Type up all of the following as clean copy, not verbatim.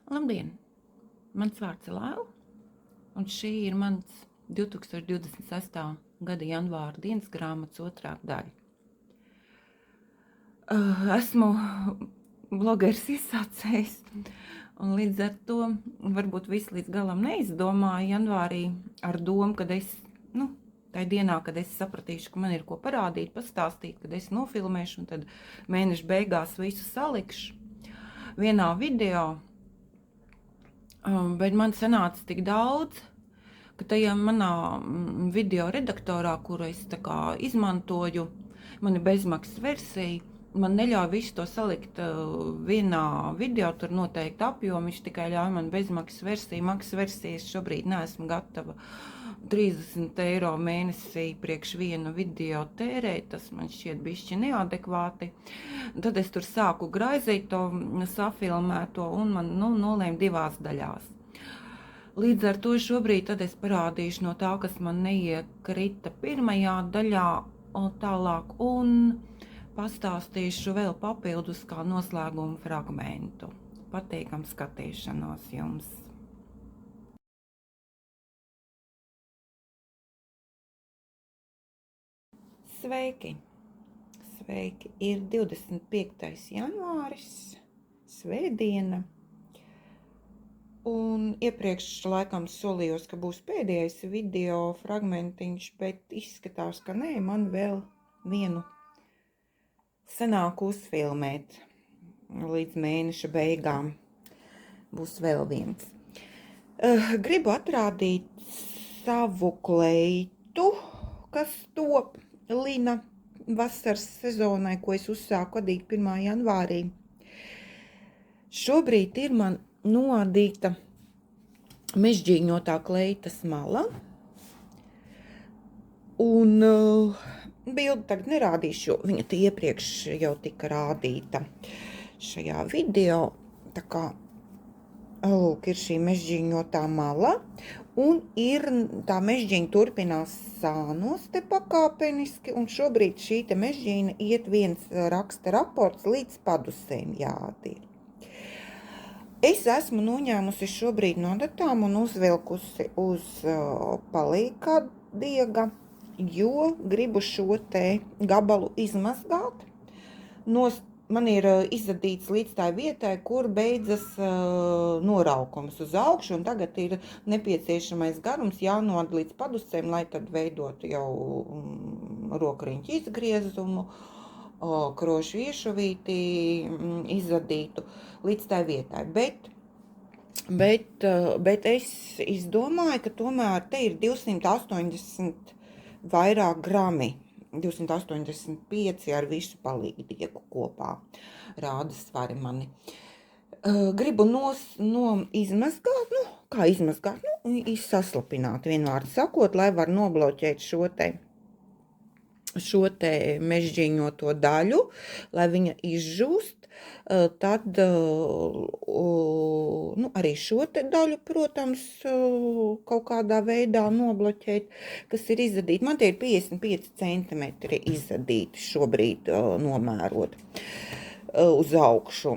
Labdien! Mans vārds ir Lēla, un šī ir mans 2026. gada janvāra dienas grāmatas otrā daļa. Esmu blogeris iesācējs, un līdz ar to varbūt viss līdz galam neizdomāju janvārī ar domu, kad es, tai dienā, kad es sapratīšu, ka man ir ko parādīt, pastāstīt, kad es nofilmēšu, un tad mēneša beigās visu salikšu vienā video. Bet man sanāca tik daudz, ka tajā manā video redaktorā, kuru es tā kā izmantoju, man ir bezmaksas versija, man neļauj visu to salikt vienā video, tur noteikti apjomu, viņš tikai ļauj man bezmaksas versiju. Maksas versijas šobrīd neesmu gatava 30 eiro mēnesī priekš vienu video tērēt, tas man šķiet bišķi neadekvāti. Tad es tur sāku graizīt to safilmēto un man nolēma divās daļās. Līdz ar to šobrīd tad es parādīšu no tā, kas man neiekrita pirmajā daļā tālāk un pastāstīšu vēl papildus kā noslēguma fragmentu. Patīkam skatīšanos jums! Sveiki! Sveiki! Ir 25. janvāris, svētdiena, un iepriekš laikam solījos, ka būs pēdējais video fragmentiņš, bet izskatās, ka nē, man vēl vienu sanāk uzfilmēt līdz mēneša beigām. Būs vēl viens. Gribu atrādīt savu kleitu, kas top lina vasaras sezonai, ko es uzsāku adīt 1. janvārī. Šobrīd ir man noadīta mežģīņotā kleitas mala. Un bildi tagad nerādīšu, jo viņa iepriekš jau tika rādīta šajā video. Tā kā, lūk, ir šī mežģīņotā mala. Un ir tā mežģīņa turpinās sānos te pakāpeniski, un šobrīd šī te mežģīna iet viens raksta raports līdz padusēm jātīr. Es esmu noņēmusi šobrīd no adatām un uzvilkusi uz palīkā diega, jo gribu šo te gabalu izmazgāt. Man ir izadīts līdz tā vietai, kur beidzas noraukums uz augšu, un tagad ir nepieciešamais garums jānoad līdz padusēm, lai tad veidotu jau rokriņķu izgriezumu, krošu iešuvīti izadītu līdz tā vietai. Bet es izdomāju, ka tomēr te ir 280 vairāk grami. 285 ar visu palīgdiegu kopā rāda svari mani. Gribu izmazgāt, kā izmazgāt, izsaslapināt, vienvārdu sakot, lai var nobloķēt šo te mežģīņoto daļu, lai viņa izžūst. Tad arī šo te daļu, protams, kaut kādā veidā nobloķēt, kas ir izadīti. Man tie ir 55 centimetri izadīti šobrīd nomērot uz augšu.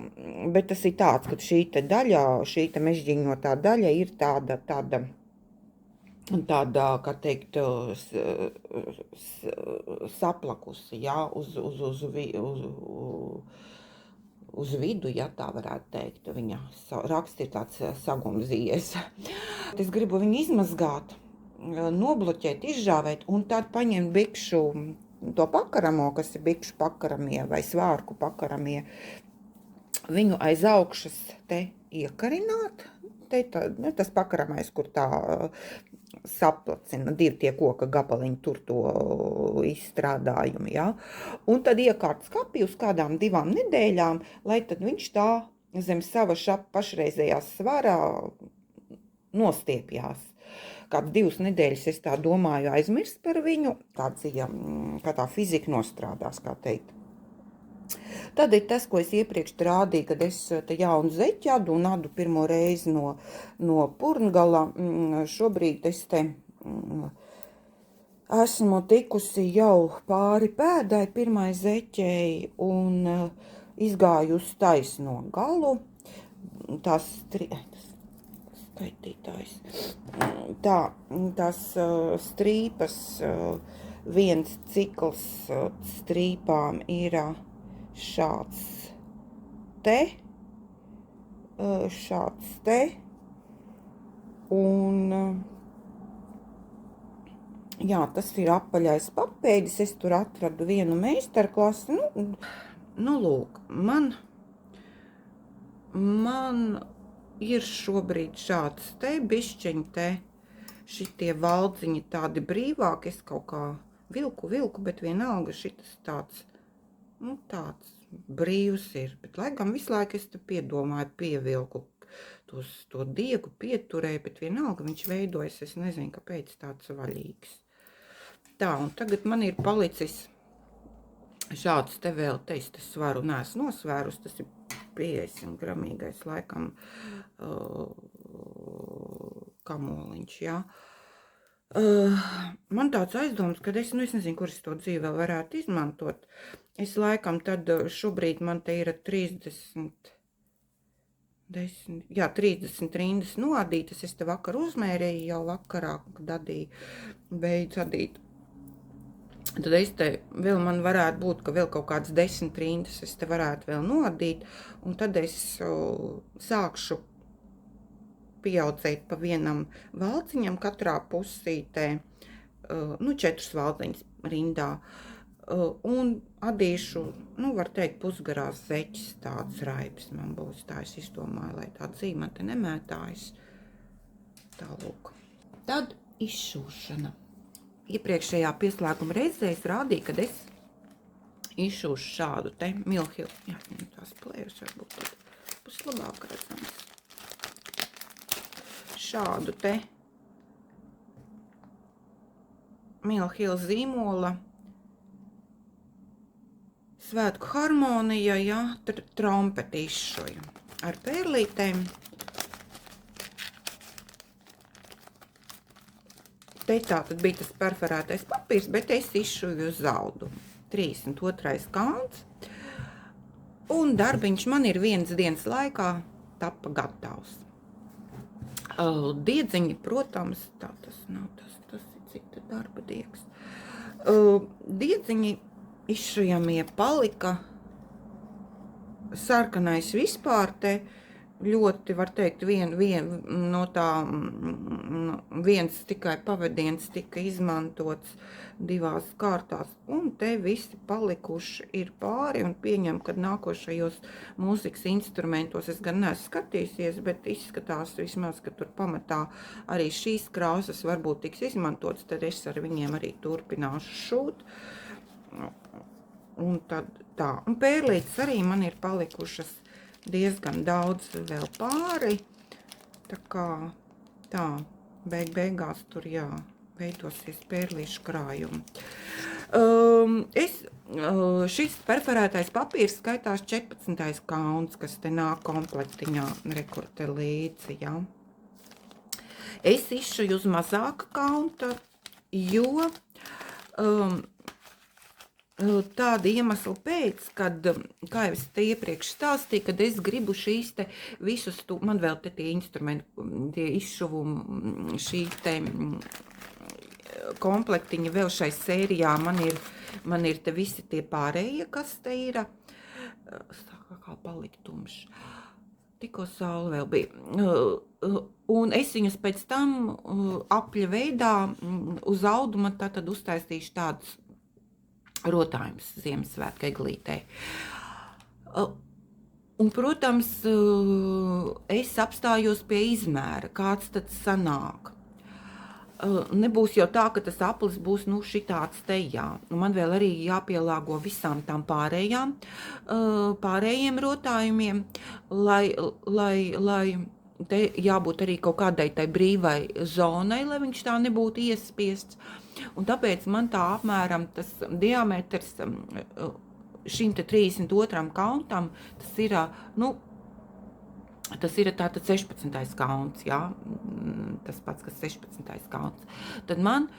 Bet tas ir tāds, ka šī te mežģīņotā daļa ir tāda, kā teikt, saplakusi, jā, uz vidu, ja tā varētu teikt. Viņa raksts ir tāds sagumzījies. Es gribu viņu izmazgāt, nobloķēt, izžāvēt, un tad paņemt bikšu to pakaramo, kas ir bikšu pakaramie vai svārku pakaramie, viņu aiz augšas te iekarināt. Tas pakaramais, kur tā saplacina, divi tie koka gabaliņi, tur to izstrādājumu, jā. Un tad iekārt skapī uz kādām 2 nedēļām, lai tad viņš tā zem sava pašreizējās svarā nostiepjās. Kāds 2 nedēļas es tā domāju aizmirst par viņu, kā tā fizika nostrādās, kā teikt. Tad ir tas, ko es iepriekš rādīju, kad es te jaunu zeķi adu un adu pirmo reizi no Purngala. Šobrīd es te esmu tikusi jau pāri pēdai pirmai zeķei un izgāju uz taisno galu. tās skaitītājs. Tās strīpas, viens cikls strīpām ir šāds te, un jā, tas ir apaļais papēdis, es tur atradu vienu meistarklasi, nu lūk, man ir šobrīd šāds te bišķiņ te, šitie valdziņi tādi brīvāki, es kaut kā vilku, bet vienalga šitas tāds, tāds brīvs ir, bet lai gan visu laiku es te piedomāju, pievilku to diegu, pieturēju, bet vienalga viņš veidojas, es nezinu, kāpēc tāds vaļīgs. Tā, un tagad man ir palicis šāds te vēl, es tas svaru neesmu nosvērus, tas ir 50 gramīgais laikam kamoliņš, jā. Man tāds aizdoms, ka es nezinu, kur es to dzīvi vēl varētu izmantot. Es laikam tad šobrīd man te ir 30 rindas noadītas, es te vakar uzmērīju jau vakarā, kad beidz adīt. Tad es te vēl man varētu būt, ka vēl kaut kādas 10 rindas es te varētu vēl noadīt, un tad es sākšu pieaudzēt pa vienam valciņam katrā pusītē, 4 valciņas rindā, un adīšu, var teikt, pusgarās zeķis tāds raibs man būs, tā es izdomāju, lai tā dzīme te nemētājas. Tālūk. Tad izšūšana. Iepriekšējā pieslēguma reizē es rādīju, kad es izšūšu šādu te milhilu. Jāņem tās plējus, varbūt tad būs labāk redzams. Šādu te milhilu zīmola svētku harmonija, ja, trompeti izšuju ar pērlītēm. Te tā tad bija tas perforētais papīrs, bet es izšuju uz zaudumu. 32. kaunts. Un darbiņš man ir vienas dienas laikā tapa gatavs. Diedziņi, protams, tā tas nav, tas ir cita darba diegs. Diedziņi izšujamie palika. Sarkanais vispār te ļoti, var teikt, viens tikai pavadiens tika izmantots divās kārtās, un te visi palikuši ir pāri, un pieņem, kad nākošajos mūzikas instrumentos, es gan neesmu skatījusies, bet izskatās vismaz, ka tur pamatā arī šīs krāsas varbūt tiks izmantotas, tad es ar viņiem arī turpināšu šūt. Un tad tā, un pērlītes arī man ir palikušas diezgan daudz vēl pāri, tā kā tā, beigās tur, jā, veidosies pērlīšu krājumi. Šis perforētais papīrs skaitās 14. kauns, kas te nāk komplektiņā, rekur te līdzi, jā. Es izšuju uz mazāka kaunta, jo tāda iemesla pēc, kad, kā jau es te iepriekš stāstīju, kad es gribu šīs te visus, man vēl te tie instrumenti, tie izšuvumi, šī te komplektiņi vēl šai sērijā, man ir te visi tie pārējie, kas te ir, kā palikt tumšs, tikko saule vēl bija, un es viņus pēc tam apļa veidā uz auduma tātad uztaisīšu tādus rotājums Ziemassvētku eglītē. Un, protams, es apstājos pie izmēra, kāds tad sanāk. Nebūs jau tā, ka tas aplis būs, šitāds te, jā. Man vēl arī jāpielāgo visām tām pārējiem rotājumiem, lai te jābūt arī kaut kādai tai brīvai zonai, lai viņš tā nebūtu iespiests. Un tāpēc man tā apmēram tas diametrs šim te 32. kauntam, tas ir tātad 16. kaunts, jā, tas pats, kas 16. kaunts. Tad man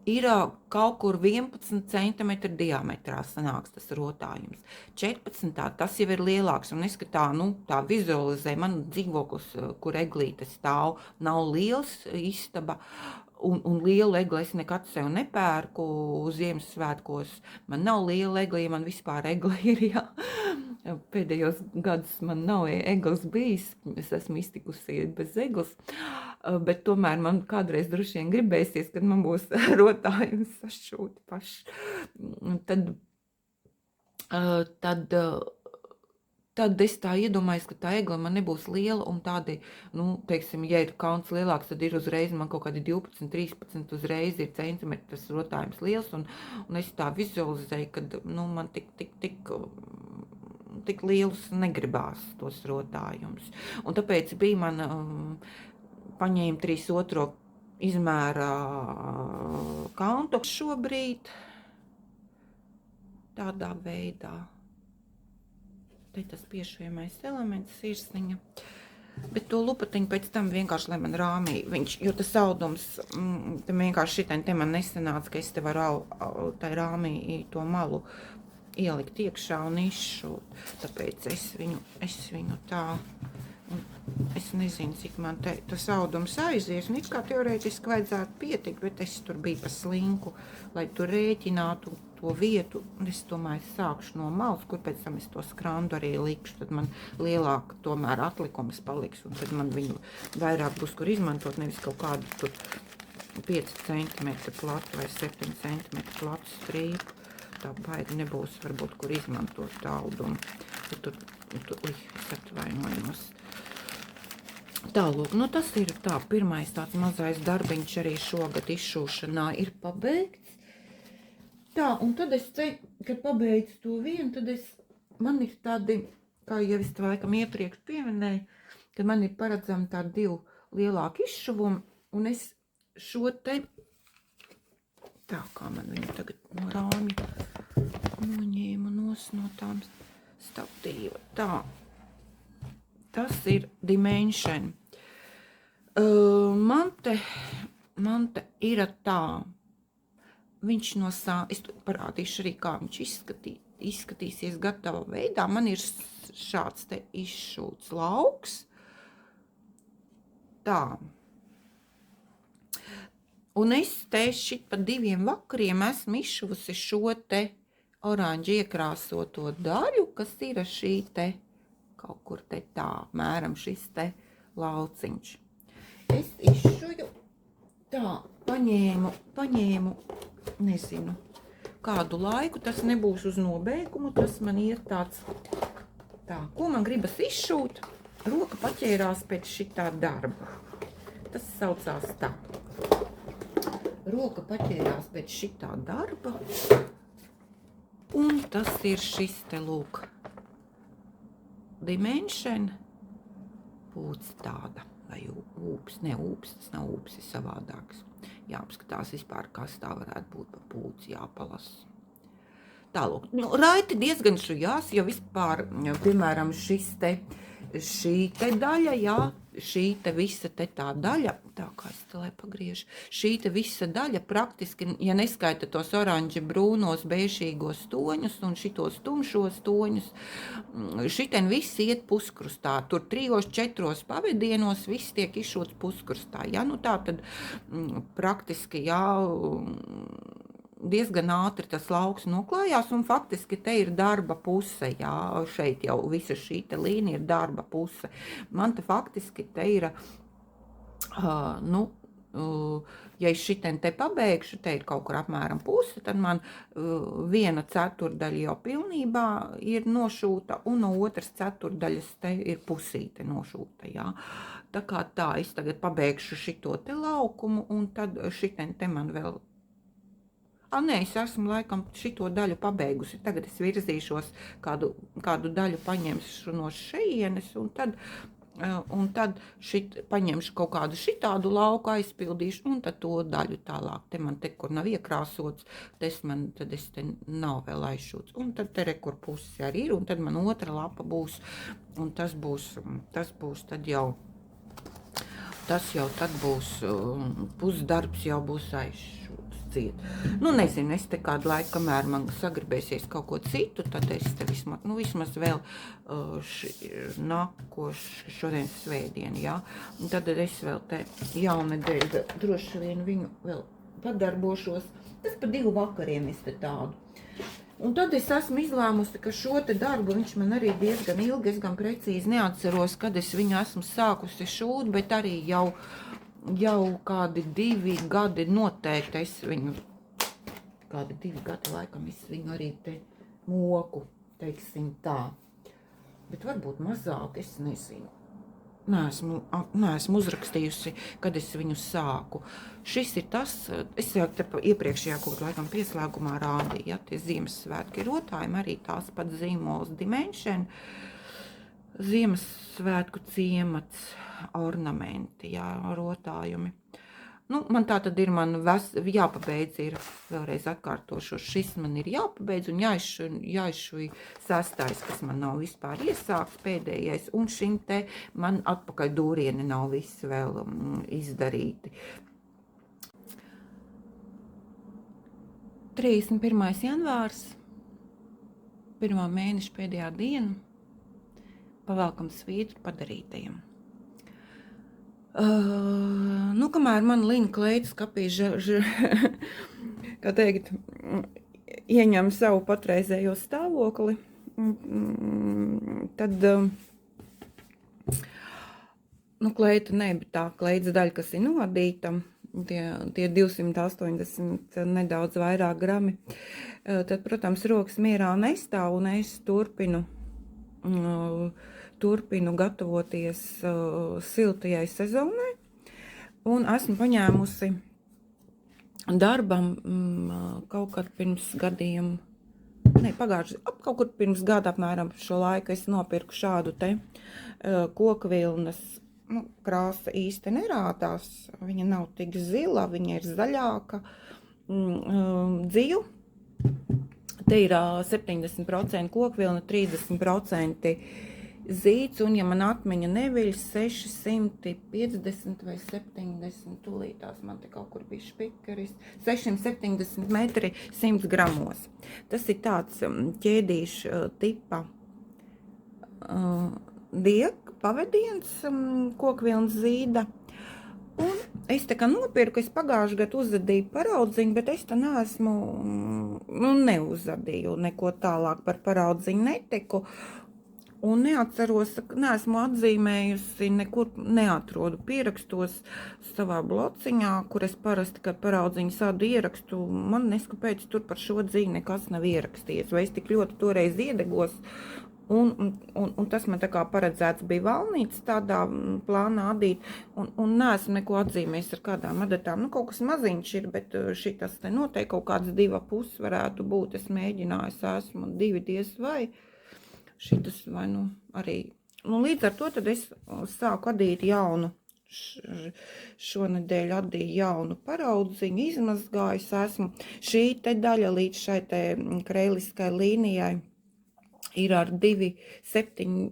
ir kaut kur 11 centimetri diametrā sanāks tas rotājums. 14. Tas jau ir lielāks, un es, ka tā vizualizē man dzīvoklis, kur eglīte stāv, nav liels istaba, un lielu egli es nekad sev nepērku Ziemassvētkos. Man nav liela egli, ja man vispār egli ir, jā. Pēdējos gadus man nav eglis bijis, es esmu iztikusi bez eglis, bet tomēr man kādreiz droši vien gribēsies, kad man būs rotājums sašūti paši. Tad es tā iedomājos, ka tā egla man nebūs liela, un tādi, teiksim, ja ir kauns lielāks, tad ir uzreiz man kaut kādi 12, 13 uzreiz ir centimetri tas rotājums liels, un es tā vizualizēju, kad, man tik lielus negribās tos rotājumus. Un tāpēc bija man paņēma 3/2 izmēra kantu šobrīd tādā veidā. Te tas piešujamais elements, sirsniņa. Bet to lupatiņu pēc tam vienkārši, lai man rāmī, jo tas audums, te vienkārši te man nesanāca, ka es te varu tai rāmī to malu ielikt iekšā un izšūt. Tāpēc es viņu tā, es nezinu, cik man te tas audums aizies, un it kā teorētiski vajadzētu pietikt, bet es tur biju pa slinku, lai tur rēķinātu to vietu, un es domāju, sākšu no malas, kur pēc tam es to skrandu arī likšu, tad man lielāk tomēr atlikums paliks, un tad man viņu vairāk būs, kur izmantot, nevis kaut kādu tur 5 cm platu vai 7 cm platu strīpu. Tā baigi nebūs, varbūt, kur izmantot tā audumu. Es atvainojos. Tālūk, tas ir tā, pirmais tāds mazais darbiņš arī šogad izšūšanā ir pabeigts. Tā, un tad es teiktu, kad pabeidzu to vienu, tad man ir tādi, kā jau es laikam iepriekš pieminēju, kad man ir paredzami tādi 2 lielāki izšuvumi, un es šo te, tā kā man viņu tagad no rāmja noņēmu no tām statīva. Tā, tas ir Dimension. Man te ir tā, viņš es parādīšu arī, kā viņš izskatīsies gatava veidā. Man ir šāds te izšūts lauks. Tā. Un es te šit pa 2 vakariem esmu izšuvusi šo te oranži iekrāsoto daļu, kas ir šī te, kaut kur te tā, mēram šis te lauciņš. Es izšuju, tā, paņēmu, nezinu, kādu laiku, tas nebūs uz nobeigumu, tas man ir tāds, tā, ko man gribas izšūt, roka paķērās pēc šitā darba. Tas saucās tā. Roka paķērās pēc šitā darba, un tas ir šis te, lūk, Dimension, pūts tāda, vai ūps, ne ūps, tas nav ūps, ir savādāks. Jāapskatās vispār, kas tā varētu būt pa pūci, jāpalasa. Tālūk, raiti diezgan šujās, jo vispār, piemēram, šī te daļa, jā, šī te visa te tā daļa, tā kā es te lai pagriežu, šī te visa daļa praktiski, ja neskaita tos oranži brūnos, bēšīgos toņus un šitos tumšos toņus, šiten viss iet puskrustā, tur 3-4 pavadienos viss tiek izšūts puskrustā, jā, tā tad praktiski, jā, diezgan ātri tas lauks noklājās, un faktiski te ir darba puse, jā, šeit jau visa šī te līnija ir darba puse. Man te faktiski te ir, ja es šitien te pabeigšu, te ir kaut kur apmēram puse, tad man 1/4 jau pilnībā ir nošūta, un no 2/4 te ir pusīte nošūta, jā. Tā kā tā, es tagad pabeigšu šito te laukumu, un tad šitien te man vēl nē, es esmu laikam šito daļu pabeigusi. Tagad es virzīšos, kādu daļu paņemšu no šeienes, un tad paņemšu kaut kādu šitādu lauku, aizpildīšu, un tad to daļu tālāk. Te man te, kur nav iekrāsots, tad es te nav vēl aizšūts. Un tad te kur pusi arī ir, un tad man otra lapa būs, un tas būs tad jau, tad būs, pusdarbs jau būs aizšūts. ciet. Nu, nezinu, es te kādu laiku, kamēr man sagribēsies kaut ko citu, tad es te vismaz vēl šodien svētdien, jā. Un tad es vēl te jaunedēļ droši vien viņu vēl padarbošos. Tas pa 2 vakariem es te tādu. Un tad es esmu izlēmusi, ka šo te darbu viņš man arī diezgan ilgi, es gan precīzi neatceros, kad es viņu esmu sākusi šūt, bet arī jau kādi 2 gadi noteikti es viņu, kādi 2 gadi laikam es viņu arī te moku, teiksim tā. Bet varbūt mazāk, es nezinu. Neesmu uzrakstījusi, kad es viņu sāku. Šis ir tas, es jau te iepriekšējā kaut laikam pieslēgumā rādīju, ja, tie Ziemassvētki rotājumi, arī tās pat zīmols Dimension, Ziemassvētku ciemats, ornamenti, jā, rotājumi. Nu, man tā tad ir, jāpabeidz ir, vēlreiz atkārtošos, šis man ir jāpabeidz un jāizšuj 6, kas man nav vispār iesāks pēdējais, un šim te man atpakaļ dūrieni nav visi vēl izdarīti. 31. janvārs, 1. mēneša pēdējā diena, pavelkam svītru padarītajam. Nu, kamēr man Lina kleitas kapī, kā teikt, ieņem savu patreizējo stāvokli, tad, nu, kleita ne, bet tā kleitas daļa, kas ir nodīta, tie 280 nedaudz vairāk grami, tad, protams, rokas mierā nestāv un es turpinu gatavoties siltajai sezonai, un esmu paņēmusi darbam kaut kad pirms gadiem, kaut kur pirms gada apmēram šo laiku es nopirku šādu te kokvilnas, nu, krāsa īsti nerādās, viņa nav tik zila, viņa ir zaļāka, dziju. Te ir 70% kokvilna, 30% zīds, un, ja man atmiņa neviļ, 650 vai 70, tūlītās man te kaut kur bija špikeris, 670 metri 100 gramos. Tas ir tāds ķēdīšu tipa pavadiens kokvilnas zīda. Un es tā kā nopirku, es pagājuši gadu uzadīju paraudziņu, bet es tā neesmu, neuzadīju neko tālāk par paraudziņu netiku. Un neatceros, neesmu atzīmējusi, nekur neatrodu pierakstos savā blociņā, kur es parasti, kad paraudziņu sādu ierakstu, man neskapēc tur par šo dzīvi nekas nav ierakstījies, vai es tik ļoti toreiz iedegos. Un tas man tā kā paredzēts bija valnītes tādā plānā adīt, un neesmu neko atzīmējis ar kādām adatām. Nu, kaut kas maziņš ir, bet šitas te noteikti kaut kāds 2,5 varētu būt. Es mēģināju, esmu 2 diez vai šitas vai nu arī. Nu, līdz ar to tad es sāku adīt jaunu, šonedēļ adīju jaunu paraudziņu, izmazgājus esmu. Šī te daļa līdz šai te kreiliskai līnijai ir ar 2,7,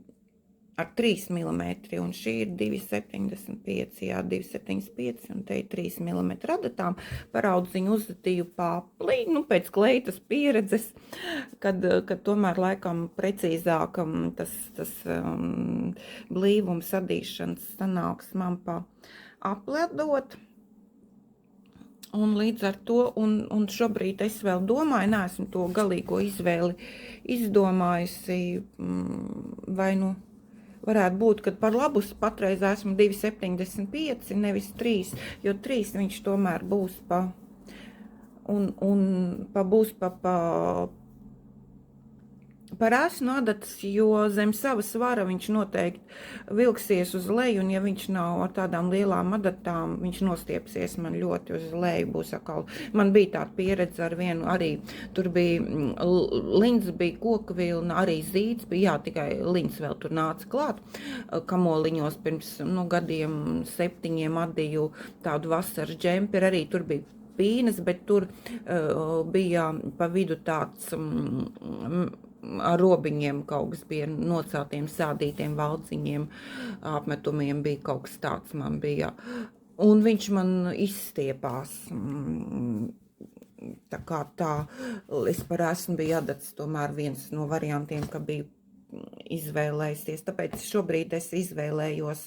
ar 3 mm, un šī ir 2,75, jā, 2,75, un te ir 3 mm adatām. Paraudziņu uzadīju paplī, nu, pēc kleitas pieredzes, kad tomēr laikam precīzāk tas blīvums adīšanas sanāks man pa apledot. Un līdz ar to, un šobrīd es vēl domāju, neesmu to galīgo izvēli izdomājusi, vai nu varētu būt, kad par labus patreiz esmu 2,75, nevis 3, jo 3 viņš tomēr būs par asnu adatas, jo zem sava svara viņš noteikti vilksies uz leju, un ja viņš nav ar tādām lielām adatām, viņš nostiepsies man ļoti uz leju, būs atkal. Man bija tāda pieredze ar vienu, arī tur bija lins, bija kokvilna, arī zīds bija, jā, tikai lins vēl tur nāca klāt. Kamoliņos pirms, gadiem 7 adīju tādu vasaras džemperi, arī tur bija pīnas, bet tur bija pa vidu tāds ar robiņiem kaut kas bija nocātiem sādītiem valdziņiem, apmetumiem bija kaut kas tāds man bija. Un viņš man izstiepās tā kā tā, es par esmu bija jādats tomēr viens no variantiem, ka biju izvēlējusies, tāpēc šobrīd es izvēlējos,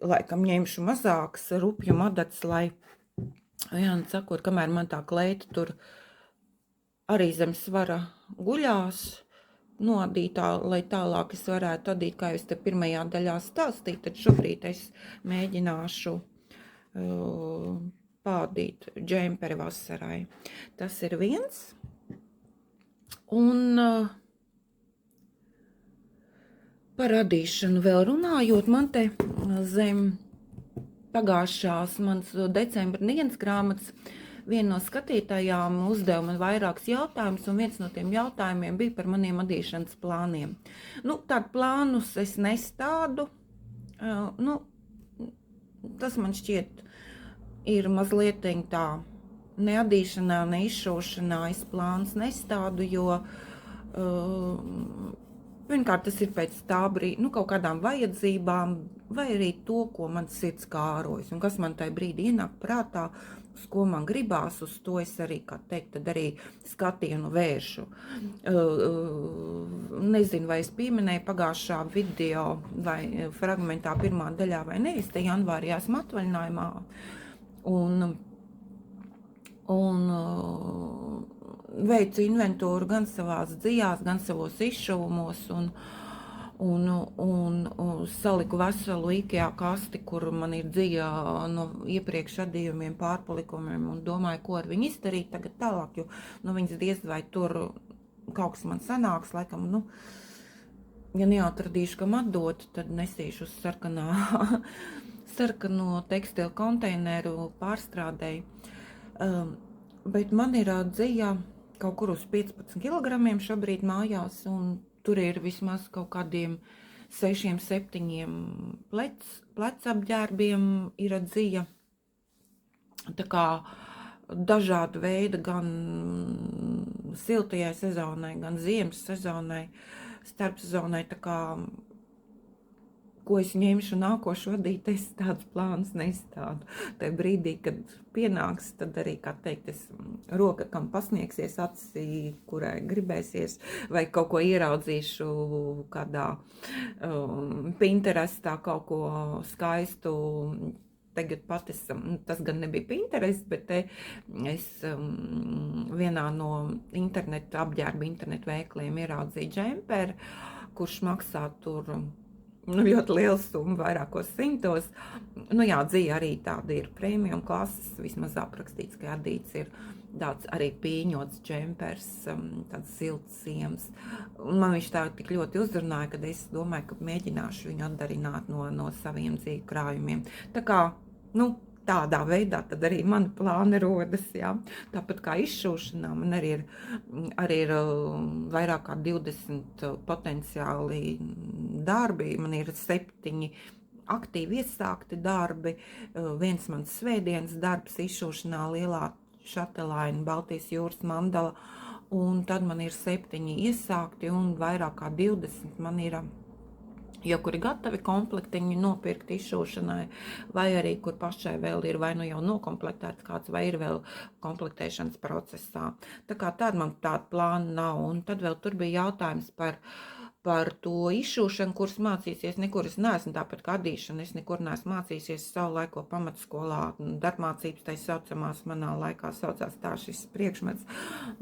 laikam ņemšu mazāks rupju madats, lai, sakot, kamēr man tā kleita tur arī zem svara guļās, noadītā, lai tālāk es varētu adīt, kā es te pirmajā daļā stāstīju, tad šobrīd es mēģināšu pādīt džemperi vasarai. Tas ir viens. Un par adīšanu vēl runājot, man te zem pagājušās mans decembra dienas grāmatas viena no skatītājām uzdeva man vairākus jautājumus, un viens no tiem jautājumiem bija par maniem adīšanas plāniem. Nu, tādu plānus es nestādu. Tas man šķiet ir mazliet tā neadīšanā, neizšaušanā es plāns nestādu, jo pirmkārt tas ir pēc tā brīdi, kaut kādām vajadzībām, vai arī to, ko man sirds kārojas, un kas man tajā brīdī ienāk prātā, uz ko man gribās, uz to es arī, kā teikt, tad arī skatienu vēršu. Nezinu, vai es pieminēju pagājušā video vai fragmentā pirmā daļā vai ne, es te janvārī esmu atvaļinājumā, un veicu inventūru gan savās dzijās, gan savos izšuvumos, un saliku veselu IKEA kasti, kur man ir dzija no iepriekš adījumiem, pārpalikumiem, un domāju, ko ar viņu izdarīt tagad tālāk, jo viņas diez vai tur kaut kas man sanāks, laikam, ja neatradīšu, kam atdot, tad nesīšu uz sarkano tekstilu konteineru pārstrādēji. Bet man ir dzija kaut kur uz 15 kilogramiem šobrīd mājās, un tur ir vismaz kaut kādiem 6-7 plecapģērbiem ir dzija. Tā kā dažāda veida gan siltajai sezonai, gan ziemas sezonai, starpsezonai, tā kā ko es ņemšu nākošu vadīt, es tādus plānus nestādu. Tajā brīdī, kad pienāks, tad arī, kā teikt, roka, kam pasniegsies, acī, kurai gribēsies, vai kaut ko ieraudzīšu kādā Pinterestā, kaut ko skaistu. Tagad pat tas gan nebija Pinterest, bet es vienā no internetu veikliem ieraudzīju džemperi, kurš maksā tur ļoti liels summa, vairākos 100. Dzija arī tāda ir premium klases, vismaz aprakstīts, ka adīts ir tāds arī pīņots džempers, tāds silts ziemas. Man viņš tā tik ļoti uzrunāja, kad es domāju, ka mēģināšu viņu atdarināt no saviem dzīvu krājumiem. Tā kā, tādā veidā tad arī mani plāni rodas, jā. Tāpat kā izšūšanā, man arī ir vairāk kā 20 potenciāli darbi, man ir 7 aktīvi iesākti darbi, viens mans svētdienas darbs izšūšanā lielā šatelaina Baltijas jūras mandala, un tad man ir 7 iesākti un vairāk kā 20 man ir jau kur ir gatavi komplektiņi nopirkt izšūšanai, vai arī kur pašai vēl ir vai jau nokomplektēts kāds, vai ir vēl komplektēšanas procesā. Tā kā tāda man tāda plāna nav, un tad vēl tur bija jautājums par to izšūšanu, kuras mācīsies, nekur es neesmu, tāpat kā adīšana, es nekur neesmu mācīsies savu laiko pamatskolā, darbmācības tai saucamās manā laikā saucās tā šis priekšmets,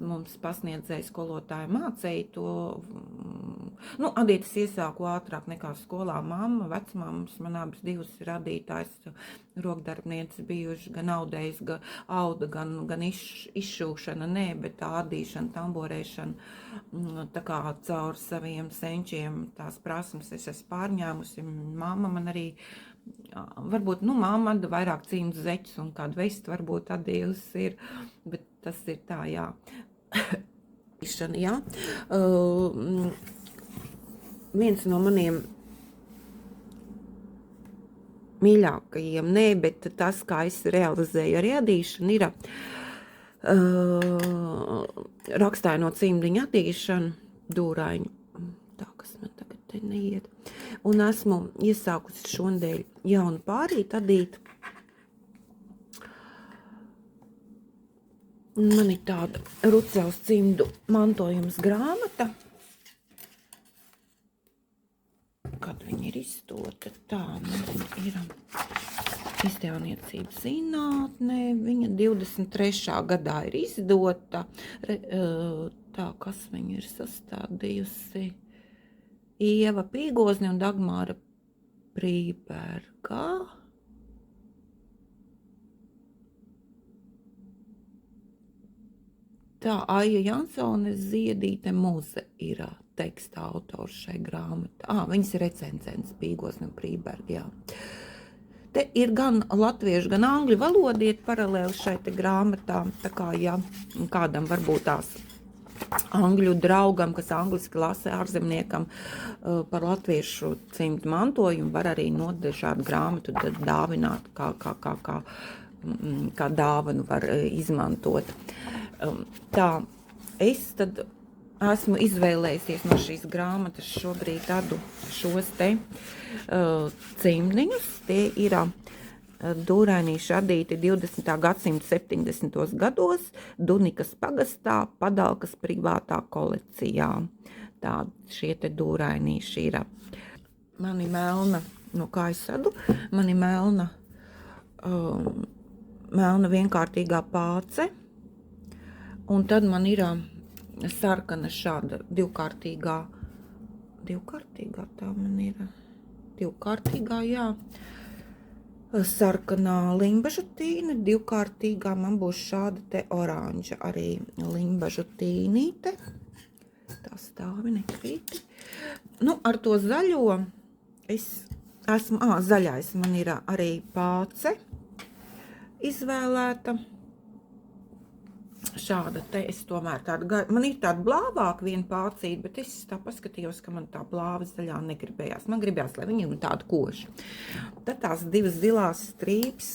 mums pasniedzēja skolotāja mācīja to, adītas iesāku ātrāk nekā skolā, mamma, vecmāmas, man abas divas ir adītājs, rokdarbnieces bijuši, gan audējs, gan izšūšana, nē, bet tā adīšana, tamborēšana, tā kā caur saviem senčiem tās prasmes es esmu pārņēmusi. Mamma man arī, varbūt, mamma atda vairāk cīnas zeķus un kādu vestu varbūt atdīvas ir, bet tas ir tā, jā. Jā. Viens no maniem mīļākajiem, bet tas, kā es realizēju arī adīšanu, ir rakstaino cimdiņu adīšanu, dūraiņu. Tā, kas man tagad te neiet. Un esmu iesākusi šonadēļ jaunu pārīt adīt. Man ir tāda Rucavas cimdu mantojums grāmata. Kad viņa ir izdota, tā ir izdevniecības zinātne. Viņa 23. gadā ir izdota. Tā, kas viņa ir sastādījusi? Ieva Pīgozne un Dagmāra Prībergā. Tā, Aija Jansone Ziedīte Muze ir teksta autors šai grāmatā. Viņas ir recenzents Pīgozne un Prīberga, jā. Te ir gan latviešu, gan angļu valoda iet paralēli šai te grāmatā, tā kā, ja kādam varbūt tās angļu draugam, kas angliski lasa ārzemniekam par latviešu cimdu mantojumu, var arī šādu grāmatu dāvināt, kā dāvanu var izmantot. Tā, es tad esmu izvēlējusies no šīs grāmatas šobrīd tādu šos te cimdiņus. Tie ir dūrainīši radīti 20. gadsimta 70. gados Dunikas pagastā Padalkas privātā kolekcijā. Tādi šie te dūrainīši ir. Man ir melna, no kā es sadu, man ir melna vienkārtīgā pāce. Un tad man ir sarkana šāda divkārtīgā, tā man ir, divkārtīgā, jā, sarkanā limbažutīne, divkārtīgā man būs šāda te oranža arī limbažutīnīte, tā stāvi nekrīti. Nu, ar to zaļo es esmu, zaļais man ir arī pāce izvēlēta. Šāda te es tomēr man ir tāda blāvāka viena pācīta, bet es tā paskatījos, ka man tā blāva zaļā negribējās. Man gribējās, lai viņa ir tāda koša. Tad tās divas zilās strīps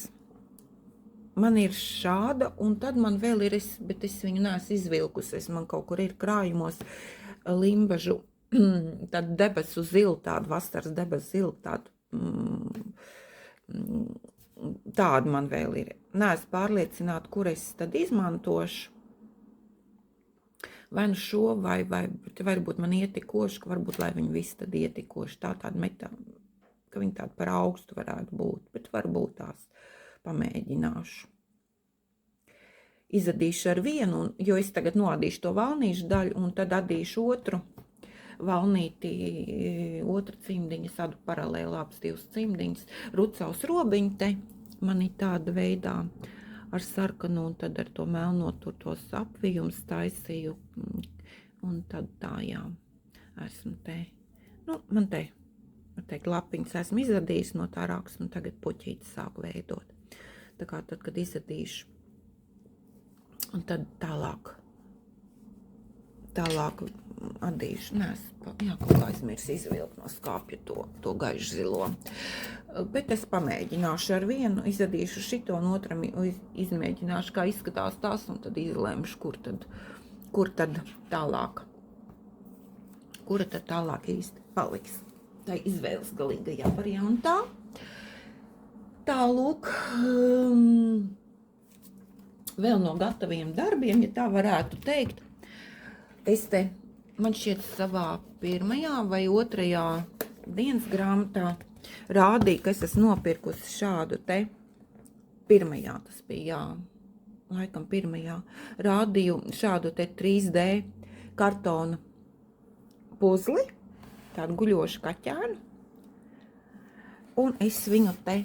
man ir šāda, un tad man vēl ir, bet es viņu neesmu izvilkusi, man kaut kur ir krājumos limbažu, tāda debesu zilu, tāda vasaras debesu zilu, tāda man vēl ir. Neesmu pārliecināta, kur es tad izmantošu. Vai nu šo, vai varbūt man ietikoši, ka varbūt, lai viņi visi tad ietikoši. Tāda metā, ka viņi tāda par augstu varētu būt, bet varbūt tās pamēģināšu. Izadīšu ar vienu, jo es tagad noadīšu to valnīšu daļu, un tad adīšu otru valnīti, otru cimdiņu, sadu paralēli abas divas cimdiņas. Rucavas robiņu te man ir tāda veidā ar sarkanu, un tad ar to melno tur tos apvijums taisīju, un tad tā, jā, esmu te, nu, man te, lapiņas esmu izadījis no tā raksta, un tagad puķītes sāku veidot. Tā kā tad, kad izadīšu, un tad tālāk adīšu, jā, kaut kā aizmirs izvilkt no skāpja to gaišu zilo. Bet es pamēģināšu ar vienu, izadīšu šito, un otram izmēģināšu, kā izskatās tās, un tad izlēmšu, kur tad tālāk īsti paliks. Tā izvēles galīgajā variantā. Tālūk, vēl no gataviem darbiem, ja tā varētu teikt, man šķiet savā pirmajā vai otrajā dienas grāmatā rādīja, ka es esmu nopirkusi šādu te, pirmajā tas bija, jā, laikam pirmajā, rādīju šādu te 3D kartona puzli, tādu guļošu kaķēnu, un es viņu te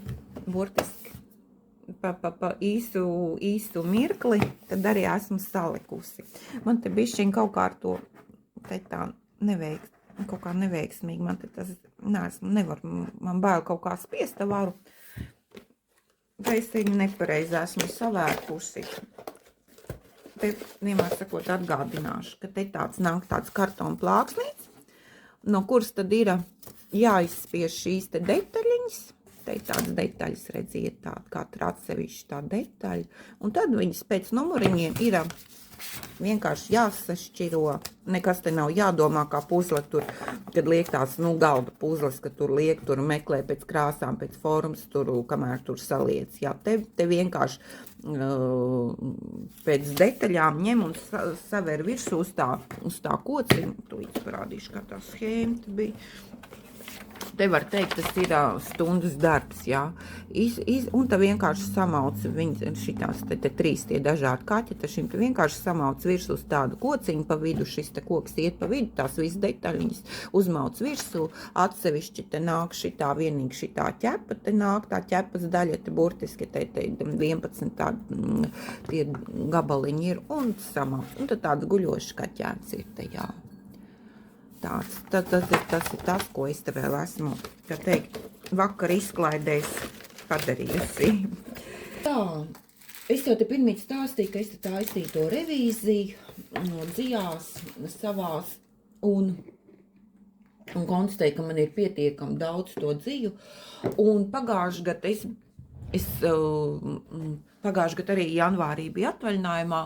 burtiski pa īsu mirkli, tad arī esmu salikusi. Man te bišķiņ kaut kā ar to, te tā kaut kā neveiksmīgi, man te tas, man bail kaut kā spiest varu, vai es viņu nepareizi esmu savērkusi. Te vienmēr sakot atgādināšu, ka te nāk tāds kartona plāksnīts, no kuras tad ir jāizspiež šīs te detaļiņas. Te tādas detaļas, redziet, katra atsevišķi tā detaļa. Un tad viņas pēc numuriņiem ir vienkārši jāsašķiro. Nekas te nav jādomā kā puzle tur, kad liek tās, galda puzles, kad tur liek, tur meklē pēc krāsām, pēc formas, tur, kamēr tur saliec. Jā, te vienkārši pēc detaļām ņem un saver virsū uz tā kociņa. Tūlīt parādīšu, kā tā schēma bija. Te var teikt, tas ir stundas darbs, jā. Un tā vienkārši samauc šitās te trīs tie dažādi kaķi, tad šim te vienkārši samauc virsū uz tādu kociņu pa vidu, šis te koks iet pa vidu, tās visas detaļiņas uzmauc virsū, atsevišķi te nāk šitā vienīgi šitā ķepa, te nāk tā ķepas daļa, te burtiski te 11 tādi tie gabaliņi ir un samauc. Un tad tāds guļošs kaķēns ir te, jā. Tas ir tas, ko es te vēl esmu, kā teikt, vakar izklaidēs padarījusi. Tā, es jau te pirmīt stāstīju, ka es te taisīju to revīziju no dzijās savās un konstatēju, ka man ir pietiekami daudz to dziju. Un pagājuši gadu pagājuši gadu arī janvārī bija atvaļinājumā.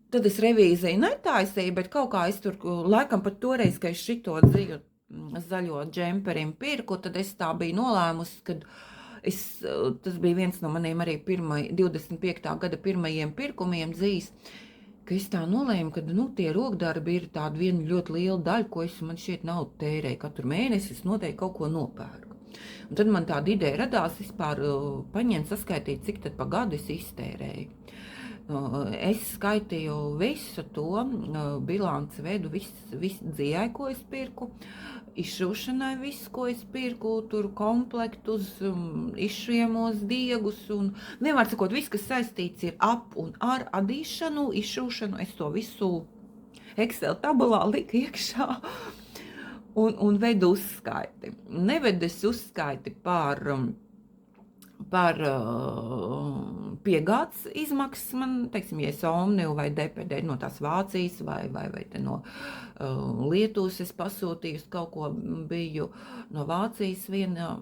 Tad es revīziju netaisīju, bet kaut kā es tur, laikam pat toreiz, ka es šito dziju zaļo džemperim pirku, tad es tā biju nolēmusi, kad tas bija viens no maniem arī 25. gada pirmajiem pirkumiem dzīs, ka es tā nolēmu, ka tie rokdarbi ir tāda viena ļoti liela daļa, ko man šķiet naudu tērēju. Katru mēnesi es noteikti kaut ko nopērku. Un tad man tāda ideja radās vispār paņemt, saskaitīt, cik tad pa gadu es iztērēju. Es skaitīju visu to bilanci vedu, visu dzijai, ko es pirku, izšūšanai visu, ko es pirku, tur komplektus, izšujamos diegus un vienmēr sakot, viss, kas saistīts ir ap un ar adīšanu, izšūšanu, es to visu Excel tabulā liku iekšā un vedu uzskaiti. Nevedu es uzskaiti par piegādes izmaksas man, teiksim, ja es Omniu vai DPD no tās Vācijas vai te no Lietuvas es pasūtīju kaut ko, biju no Vācijas viena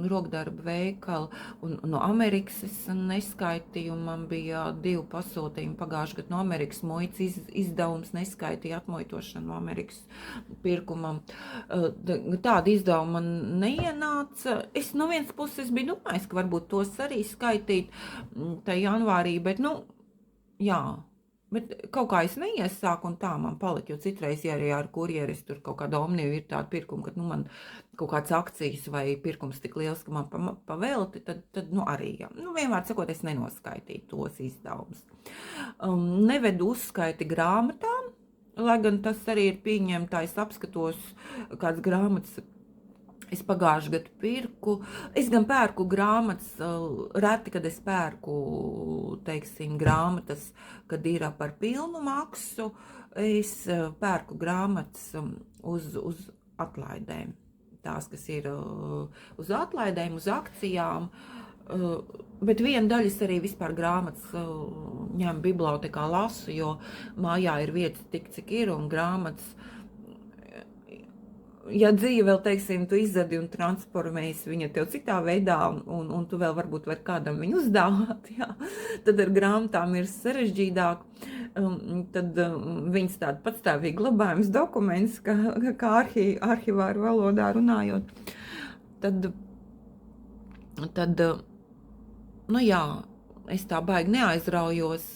rokdarba veikala un no Amerikas es neskaitīju, man bija 2 pasūtījumi pagājuši gadu no Amerikas muitas izdevums, neskaitīja atmuitošanu no Amerikas pirkumam. Tāda izdevuma man neienāca. Es no vienas puses biju domājis, ka varbūt tos arī skaitīt tā janvārī, bet, jā, bet kaut kā es neiesāku un tā man palika, jo citreiz, ja arī ar kurjeris tur kaut kāda Omniju ir tāda pirkuma, kad, man kaut kāds akcijas vai pirkums tik liels, ka man pavelti, tad arī, jā. Vienmēr sakot, es nenoskaitīju tos izdevumus. Nevedu uzskaiti grāmatām, lai gan tas arī ir pieņemtājs, apskatos kāds grāmatas. Es pagājuši gadu pirku, es gan pērku grāmatas, reti, kad es pērku, teiksim, grāmatas, kad ir par pilnu maksu, es pērku grāmatas uz atlaidēm. Tās, kas ir uz atlaidēm, uz akcijām, bet viena daļa es arī vispār grāmatas ņemu bibliotekā lasu, jo mājā ir vietas tik, cik ir, un grāmatas, ja dzīve vēl, teiksim, tu izzadi un transformējas viņa tev citā veidā, un tu vēl varbūt var kādam viņu uzdāvāt, jā, tad ar grāmatām ir sarežģītāk, tad viņas tāda patstāvīgi glabājums dokuments, kā arhivāru valodā runājot, tad, jā, es tā baigi neaizraujos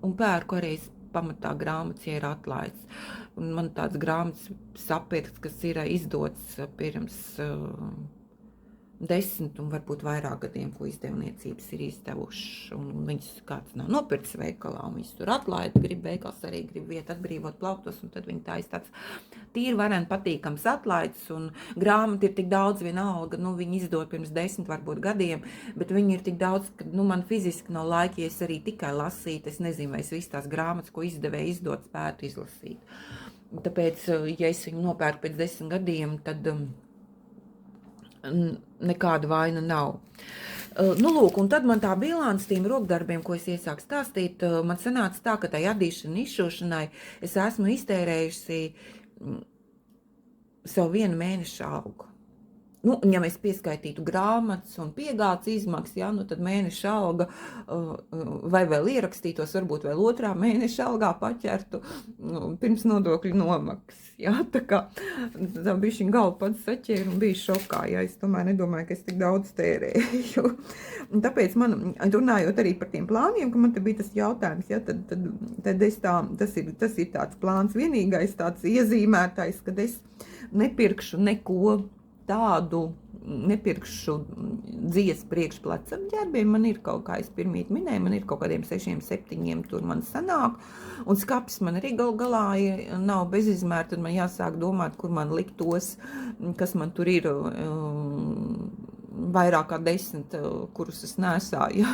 un pērku arī pamatā grāmatas, ja ir atlaists. Un man tāds grāmatas sapirks, kas ir izdots pirms 10 un varbūt vairāk gadiem, ko izdevniecības ir izdevuši. Un viņas kāds nav nopircis veikalā, un viņas tur atlaida, grib veikals arī, grib vietu atbrīvot plauktos, un tad viņi taisa tāds tīri varen patīkams atlaids, un grāmata ir tik daudz vienalga, viņi izdod pirms 10 varbūt gadiem, bet viņi ir tik daudz, ka man fiziski nav laika, ja es arī tikai lasītu, es nezinu, vai es visu tās grāmatas, ko izdevēju izdot, spētu izlasīt. Tāpēc, ja es viņu nopērku pēc 10 gadiem, tad nekāda vaina nav. Lūk, un tad man tā bilance tiem rokdarbiem, ko es iesāku stāstīt, man sanāca tā, ka tai adīšana izšūšanai es esmu iztērējusi savu 1 mēneša algu. Nu, ja mēs pieskaitītu grāmatas un piegādes izmaksas, jā, nu tad mēneša alga vai vēl ierakstītos, varbūt vēl otrā mēneša algā paķertu pirms nodokļu nomaksas. Jā, tā kā tā bišķiņ galvu pats saķēra un bija šokā, jā, es tomēr nedomāju, ka es tik daudz tērēju. Un tāpēc man, runājot arī par tiem plāniem, ka man te bija tas jautājums, jā, tad es tas ir tāds plāns vienīgais, tāds iezīmētais, kad es nepirkšu neko tādu, nepirkšu dzies priekšplecam ģērbiem, man ir kaut kā, es pirmīt minēju, man ir kaut kādiem 6-7 tur man sanāk, un skapis man arī galā nav bezizmēr, tad man jāsāk domāt, kur man likt tos, kas man tur ir vairāk kā 10, kurus es nesāju,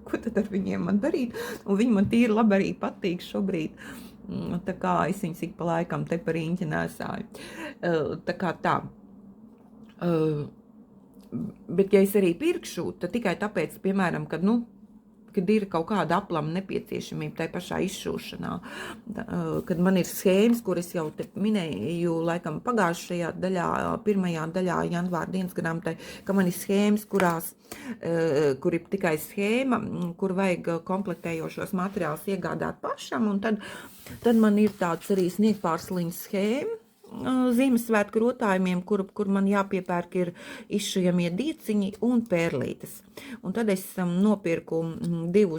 ko tad ar viņiem man darīt, un viņi man tīri labi arī patīk šobrīd, tā kā es viņus ik pa laikam te par īņķi nesāju, tā kā tā. Bet, ja es arī pirkšu, tad tikai tāpēc, piemēram, kad ir kaut kāda aplama nepieciešamība tai pašā izšūšanā, kad man ir schēmas, kuras jau te minēju, laikam pagājušajā daļā, pirmajā daļā janvāra dienas grāmatai, ka man ir schēmas, kur ir tikai schēma, kur vajag komplektējošos materiālus iegādāt pašam, un tad man ir tāds arī sniegpārsliņas schēma, Ziemassvētku rotājumiem, kur man jāpiepērk ir izšujamie dieciņi un pērlītes. Un tad es nopirku 2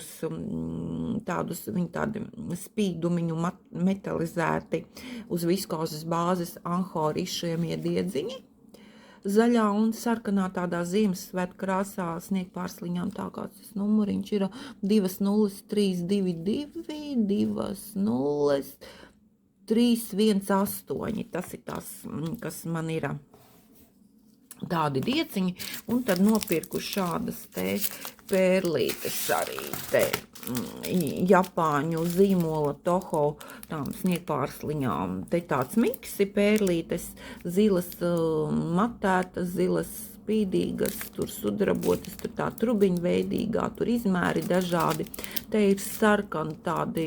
tādus, viņi tādi spīdumiņu metalizēti uz viskozes bāzes anhori izšujamie diedziņi. Zaļā un sarkanā tādā Ziemassvētku krāsā sniegpārsliņām, tā kāds tas numuriņš ir 20322, 20 318, tas ir tas, kas man ir tādi dieciņi, un tad nopirku šādas te pērlītes arī te Japāņu zīmola Toho tām sniegpārsliņām. Te tāds miksi pērlītes, zilas matētas, zilas spīdīgas, tur sudrabotas, tur tā trubiņveidīgā, tur izmēri dažādi. Te ir sarkani tādi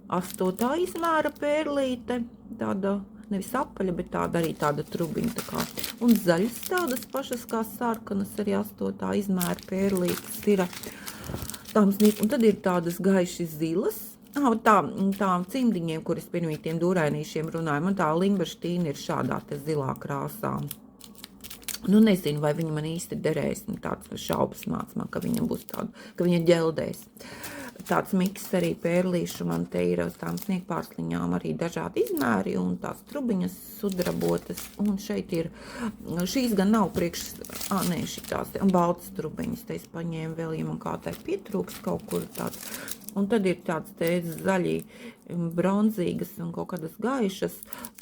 8. izmēra pērlīte, tāda nevis apaļa, bet tāda arī tāda trubiņa tā kā. Un zaļas tādas pašas kā sarkanas arī 8. izmēra pērlītes ir. Un tad ir tādas gaiši zilas. Tām cimdiņiem, kuras pirmītiem dūrainīšiem runāja, man tā limbaštīna ir šādā te zilā krāsā. Nu, nezinu, vai viņa man īsti derēs, tāds šaubas māc man, ka viņa būs tāda, ka viņa ģeldēs. Tāds miks arī pērlīšu man te ir uz tām sniegpārsliņām arī dažādi izmēri un tās trubiņas sudrabotas. Un šeit ir, šīs gan nav šitās baltas trubiņas, te es paņēmu vēl, ja man kā tai pietrūks kaut kur tāds. Un tad ir tāds te zaļi bronzīgas un kaut kādas gaišas,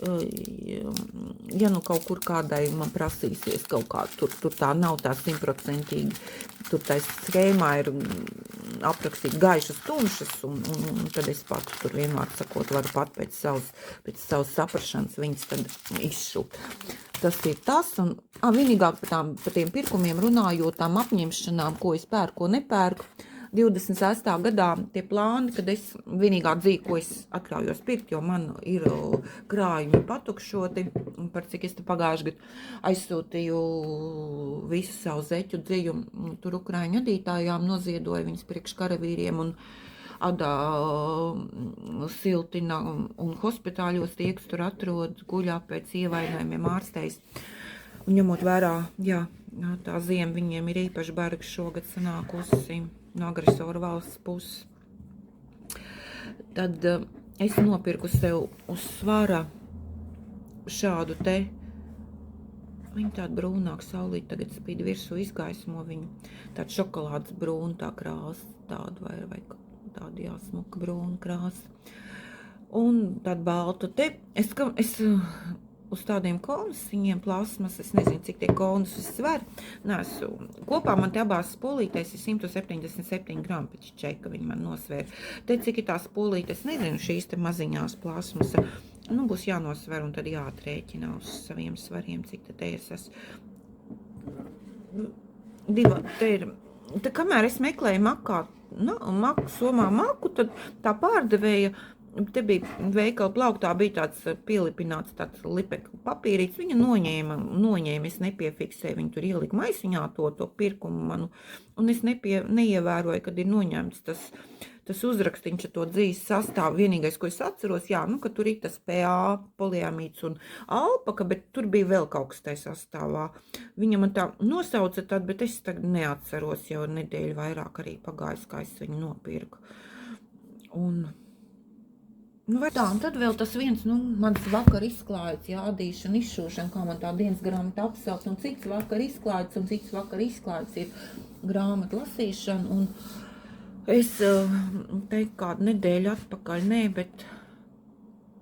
ja nu kaut kur kādai man prasīsies kaut kā, tur tā nav tā 100%, tur tā schēmā ir aprakstīt gaišas tumšas, un tad es pats tur vienmēr sakot, varu pat pēc savas saprašanas viņas tad izšūt. Tas ir tas, un vienīgāk par tiem pirkumiem runājot, tām apņemšanām, ko es pērku, ko nepērku, 26. gadā tie plāni, kad es vienīgā dzīvi, ko es atļaujos pirkt, jo man ir krājumi patukšoti, par cik es te pagājuši gadu aizsūtīju visu savu zeķu dziju, tur Ukraiņu adītājām noziedoju viņas priekš karavīriem un Adā siltina un hospitāļos tieks tur atrod guļā pēc ievainojumiem ārstējs. Un ņemot vērā, jā, tā ziema viņiem ir īpaši barga šogad sanākusi no agresoru valsts puses. Tad es nopirku sev uz svara šādu te, viņa tāda brūnāk saulīt, tagad spīd virsū izgaismo viņu, tāda šokolādes brūna tā krāsa, tāda vai tāda jāsmuka brūna krāsa. Un tāda balta te, es uz tādiem konsiņiem plasmas, es nezinu, cik tie konus sver. Kopā man te abās spolītēs ir 177 gramu pēc čeka, viņi man nosvēra. Te cik ir tās spolītes, nezinu, šīs te maziņās plasmas, būs jānosver un tad jāatrēķina uz saviem svariem, cik te es esmu. Te ir, kamēr es meklēju somā maku, tad tā pārdevēja te bija veikala plauktā, bija tāds pielipināts tāds lipekļu papīrīts, viņa noņēma, es nepiefiksēju, viņa tur ielika maisiņā to pirkumu manu, un es neievēroju, kad ir noņemts tas uzrakstīns ar to dzīves sastāvu. Vienīgais, ko es atceros, jā, ka tur ir tas PA, poliamīds un alpaka, bet tur bija vēl kaut kas tajā sastāvā. Viņa man tā nosauca tad, bet es tagad neatceros, jau nedēļu vairāk arī pagājis, kā es viņu nopirku. Un tā, un tad vēl tas viens, mans vakar izklājas, jā, adīšana, izšūšana, kā man tā dienas grāmata apsaukt, un cits vakar izklājas, un cits vakar izklājas ir grāmata lasīšana, un es teiktu kādu nedēļu atpakaļ, bet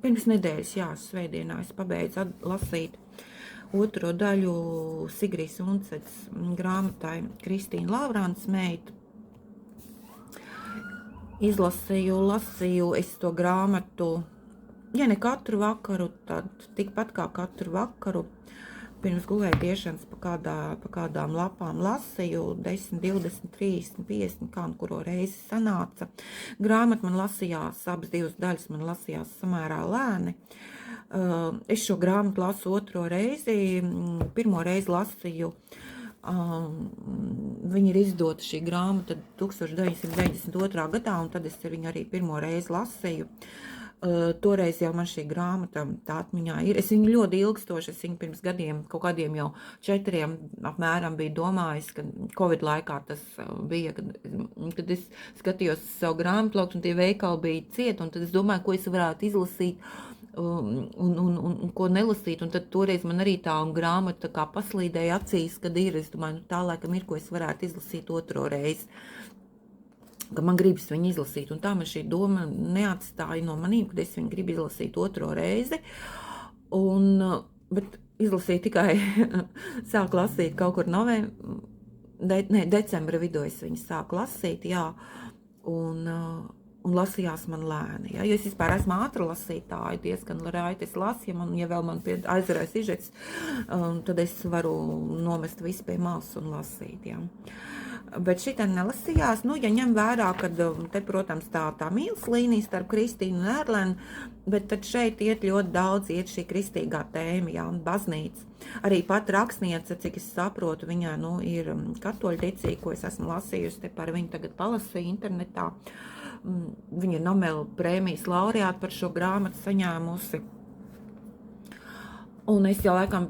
pirms nedēļas, jā, svētdienā es pabeidzu lasīt otro daļu Sigrijas Uncets grāmatai Kristīna Lavrāns meita. Lasīju es to grāmatu, ja ne katru vakaru, tad tikpat kā katru vakaru, pirms gulētiešanas pa kādām lapām lasīju, 10, 20, 30, 50, kā un kuro reizi sanāca. Grāmata man lasījās, abas divas daļas man lasījās samērā lēni. Es šo grāmatu lasu otro reizi, pirmo reizi lasīju, viņa ir izdota šī grāmata 1992. Gadā, un tad es viņu arī pirmo reizi lasīju. Toreiz jau man šī grāmata tā atmiņā ir. Es viņu ļoti ilgstoši, es viņu pirms gadiem, kaut kādiem jau 4 apmēram biju domājis, ka Covid laikā tas bija, kad es skatījos savu grāmatplauktu, un tie veikali bija cieti, un tad es domāju, ko es varētu izlasīt, un ko nelasīt, un tad toreiz man arī tā grāmata kā paslīdēja acīs, kad ir, es domāju, tā laikam ir, ko es varētu izlasīt otro reizi, ka man gribas viņu izlasīt, un tā man šī doma neatstāja no manīm, kad es viņu gribu izlasīt otro reizi, bet izlasīju tikai, sāku lasīt kaut kur decembra vidū es viņu sāku lasīt, jā, un lasījās man lēni, ja? Jo es vispār esmu ātra lasītāja, diezgan raiti es lasu, ja vēl man aizarēs ižets, tad es varu nomest visu pie malas un lasīt, ja? Bet šitā nelasījās, ja ņem vērā, kad te, protams, tā mīlas līnija starp Kristīnu un Erlenu, bet tad šeit iet ļoti daudz, iet šī kristīgā tēma, jā, un baznīca. Arī pat rakstniece, cik es saprotu, viņā, ir katoļticīga, ko es esmu lasījusi, te par viņu tagad palasīju internetā. Viņa ir Nobela prēmijas laureāta par šo grāmatu saņēmusi. Un es jau laikam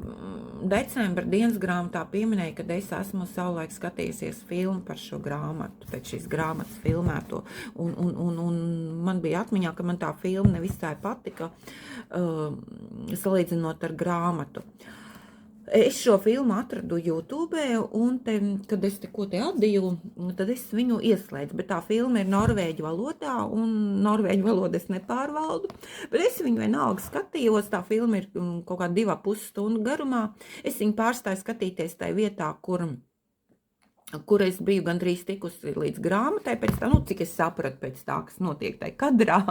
decembra dienas grāmatā pieminēju, kad es esmu savulaik skatījusies filmu par šo grāmatu, pēc šīs grāmatas filmēto. Un man bija atmiņā, ka man tā filma nevisai patika, salīdzinot ar grāmatu. Es šo filmu atradu YouTube, un kad es ko te atdīju, tad es viņu ieslēdzu, bet tā filma ir norvēģu valodā, un norvēģu valodu es nepārvaldu, bet es viņu vienalga skatījos, tā filma ir kaut kā 2,5 stundu garumā, es viņu pārstāju skatīties tai vietā, kur es biju gandrīz tikusi līdz grāmatai, pēc tā, cik es sapratu pēc tā, kas notiek tai kadrā,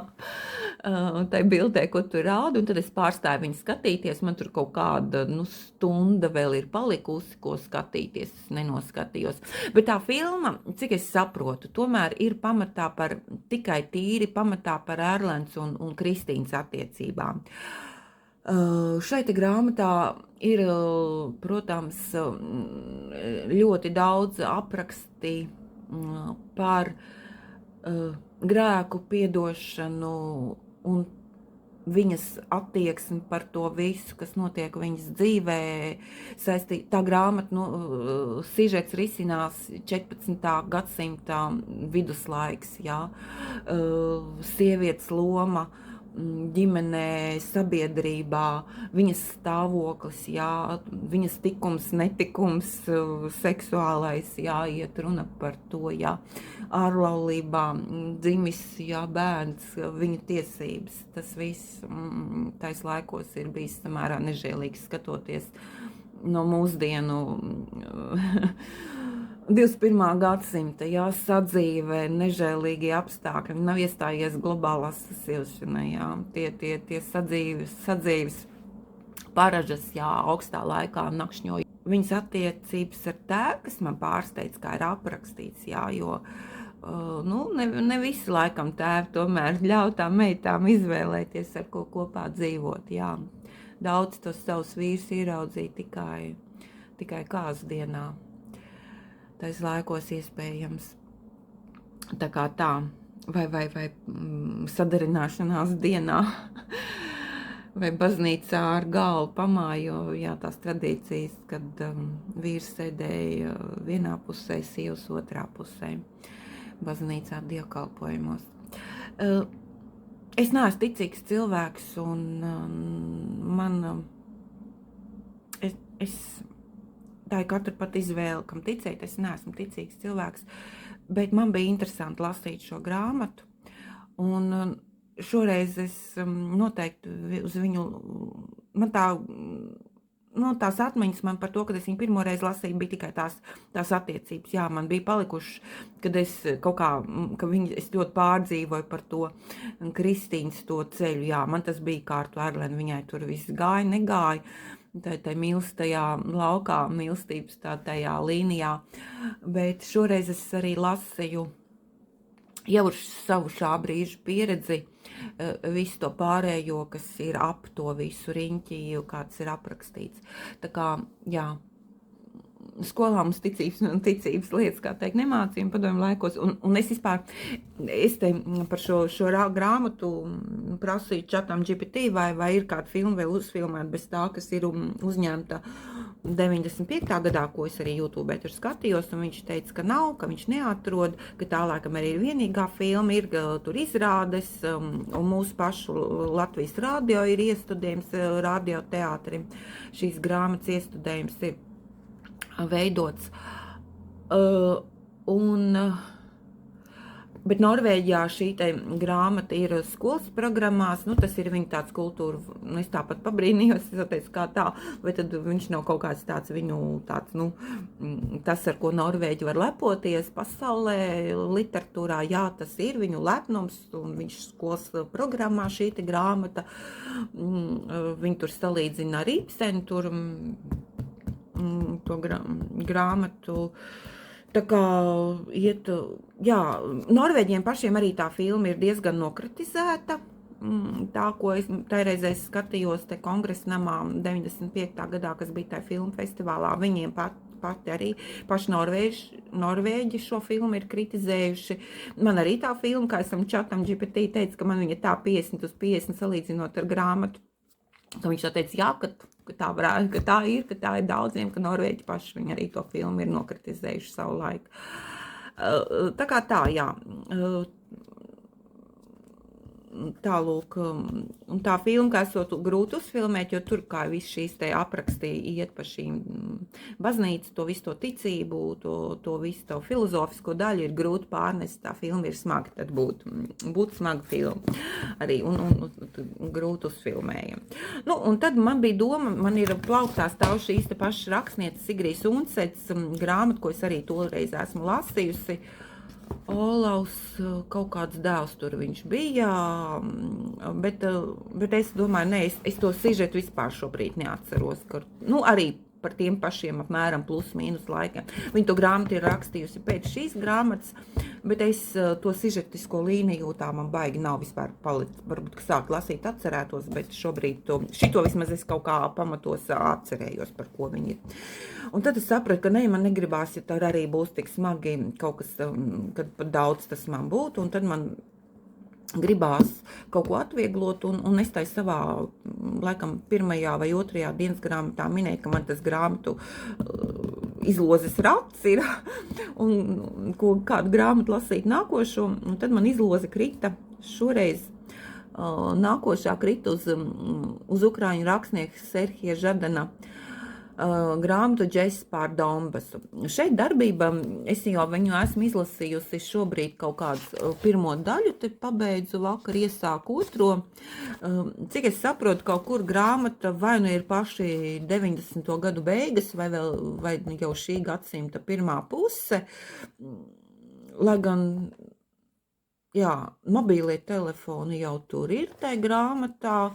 tai bildē, ko tur rāda, un tad es pārstāju viņu skatīties, man tur kaut kāda, stunda vēl ir palikusi, ko skatīties, es nenoskatījos. Bet tā filma, cik es saprotu, tomēr ir tikai tīri pamatā par Erlens un Kristīnas attiecībām. Šeit grāmatā ir, protams, ļoti daudz apraksti par grēku piedošanu un viņas attieksmi par to visu, kas notiek viņas dzīvē. Tā grāmata, sižets risinās 14. gadsimta viduslaiks, jā, sievietes loma ģimenē, sabiedrībā, viņas stāvoklis, jā, viņas tikums, netikums, seksuālais, jā, iet runa par to, jā, ārlaulībā, dzimis, jā, bērns, viņa tiesības, tas viss tais laikos ir bijis samērā nežēlīgs skatoties no mūsdienu 21. gadsimta, jā, sadzīve, nežēlīgie apstākļi, nav iestājies globālās sasilšana, jā, tie sadzīves paražas, jā, augstā laikā nakšņoja. Viņas attiecības ar tēvu, kas man pārsteidz, kā ir aprakstīts, jā, jo ne visi laikam tēvi tomēr ļauj tām meitām izvēlēties, ar ko kopā dzīvot, jā. Daudz tos savus vīrus ieraudzīja tikai kāzdienā. Tais laikos iespējams. Tā kā tā, vai sadarināšanās dienā, vai baznīcā ar galvu pamājo, jā, tās tradīcijas, kad vīrs sēdēja vienā pusē, sievas otrā pusē, baznīcā dievkalpojumos. Es neesmu ticīgs cilvēks, un tā ir katra pat izvēle, kam ticēt, es neesmu ticīgs cilvēks, bet man bija interesanti lasīt šo grāmatu, un šoreiz es noteikti uz viņu, man tās atmiņas man par to, kad es viņu pirmoreiz lasīju, bija tikai tās attiecības. Jā, man bija palikuši, kad es kaut kā, es ļoti pārdzīvoju par to Kristīnas to ceļu. Jā, man tas bija kā ar to Erlenu, viņai tur viss gāja, negāja. Tā mīlestajā laukā, mīlestības tajā līnijā, bet šoreiz es arī lasīju jau ar savu šā brīža pieredzi, visu to pārējo, kas ir ap to visu riņķi, kāds ir aprakstīts. Tā kā, jā, skolā mums ticības lietas, kā teikt, nemācījām padomju laikos, un es vispār, es te par šo grāmatu prasīju chatam GPT, vai ir kāda filma vēl uzfilmēta bez tā, kas ir uzņemta 95. gadā, ko es arī YouTube tur skatījos, un viņš teica, ka nav, ka viņš neatrod, ka tā laikam arī ir vienīgā filma, ir tur izrādes, un mūsu pašu Latvijas radio ir iestudējums, radio teātrim, šīs grāmatas iestudējums ir veidots. Bet Norvēģijā šī grāmata ir skolas programmās, tas ir viņa tāds kultūra, es tāpat pabrīnījos, es teicu, kā tā, vai tad viņš nav kaut kāds tāds viņu, tas, ar ko Norvēģi var lepoties pasaulē, literatūrā, jā, tas ir viņu lepnums, un viņš skolas programmā šī grāmata, viņi tur salīdzina ar Ibsenu, tur to grāmatu, tā kā iet, jā, Norvēģiem pašiem arī tā filma ir diezgan nokritizēta, tā, ko es taireizēs skatījos te kongresnamā 95. gadā, kas bija tajā filmu festivālā, viņiem pati arī paši Norvēģi šo filmu ir kritizējuši. Man arī tā filma, kā esam chatam GPT teica, ka man viņa tā 50/50 salīdzinot ar grāmatu, ka viņš tā teica, jā, ka tā ir daudziem, ka Norvēģi paši viņi arī to filmu ir nokritizējuši savu laiku. Tā kā tā, jā. Tālūk, un tā filma, kā esot grūti uzfilmēt, jo tur kā viss šīs te aprakstī iet pa šīm baznīcas, to visu to ticību, to visu to filozofisko daļu ir grūti pārnest, tā filma ir smaga, tad būtu smaga filma arī, un grūti uzfilmējam. Un tad man bija doma, man ir plauktā stāv šīs te pašas rakstnieces Sigrijas Unsets grāmata, ko es arī toreiz esmu lasījusi, Olaus kaut kāds dēls tur viņš bija, bet es domāju, es to sižetu vispār šobrīd neatceros, ka, arī par tiem pašiem apmēram plus mīnus laikiem. Viņa to grāmatu ir rakstījusi pēc šīs grāmatas, bet es to sižetisko līniju tā man baigi nav vispār palicis, varbūt, ka sāk lasīt atcerētos, bet šobrīd šito vismaz es kaut kā pamatos atcerējos, par ko viņi ir. Un tad es sapratu, ka man negribās, ja tur arī būs tik smagi kaut kas, kad pat daudz tas man būtu, un tad man gribās kaut ko atvieglot, un es tai savā, laikam, 1. vai 2. dienas grāmatā minēju, ka man tas grāmatu izlozes rats ir, un kādu grāmatu lasīt nākošo, un tad man izloze krita šoreiz. Nākošā krita uz ukraiņu rakstnieka Serhija Žadana grāmatu Džess pār Donbasu. Šeit darbība, es jau viņu esmu izlasījusi šobrīd kaut kādu pirmo daļu, te pabeidzu vakar, iesāku otro. Cik es saprotu, kaut kur grāmata vai nu ir paši 90. gadu beigas, vai jau šī gadsimta pirmā puse, lai gan, jā, mobīlie telefoni jau tur ir tai grāmatā,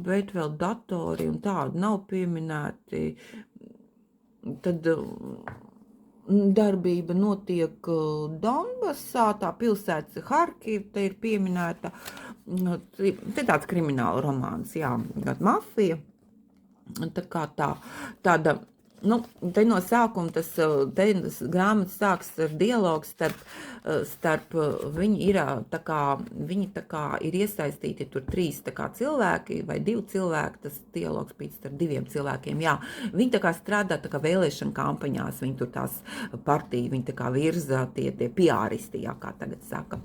bet vēl datori un tādi nav pieminēti, tad, darbība notiek Donbasā, tā pilsēta Harkiv, te ir pieminēta. Te tāds krimināla romāns, jā, mafija. Tā kā tāda, te no sākuma tas grāmatas sāks ar dialogu starp viņi ir ir iesaistīti tur 3 cilvēki vai 2 cilvēki, tas dialogs bija starp 2 cilvēkiem, jā. Viņi strādā vēlēšana kampaņās, viņi tur tās partiju, viņi virza tie piāristi, jā, kā tagad saka,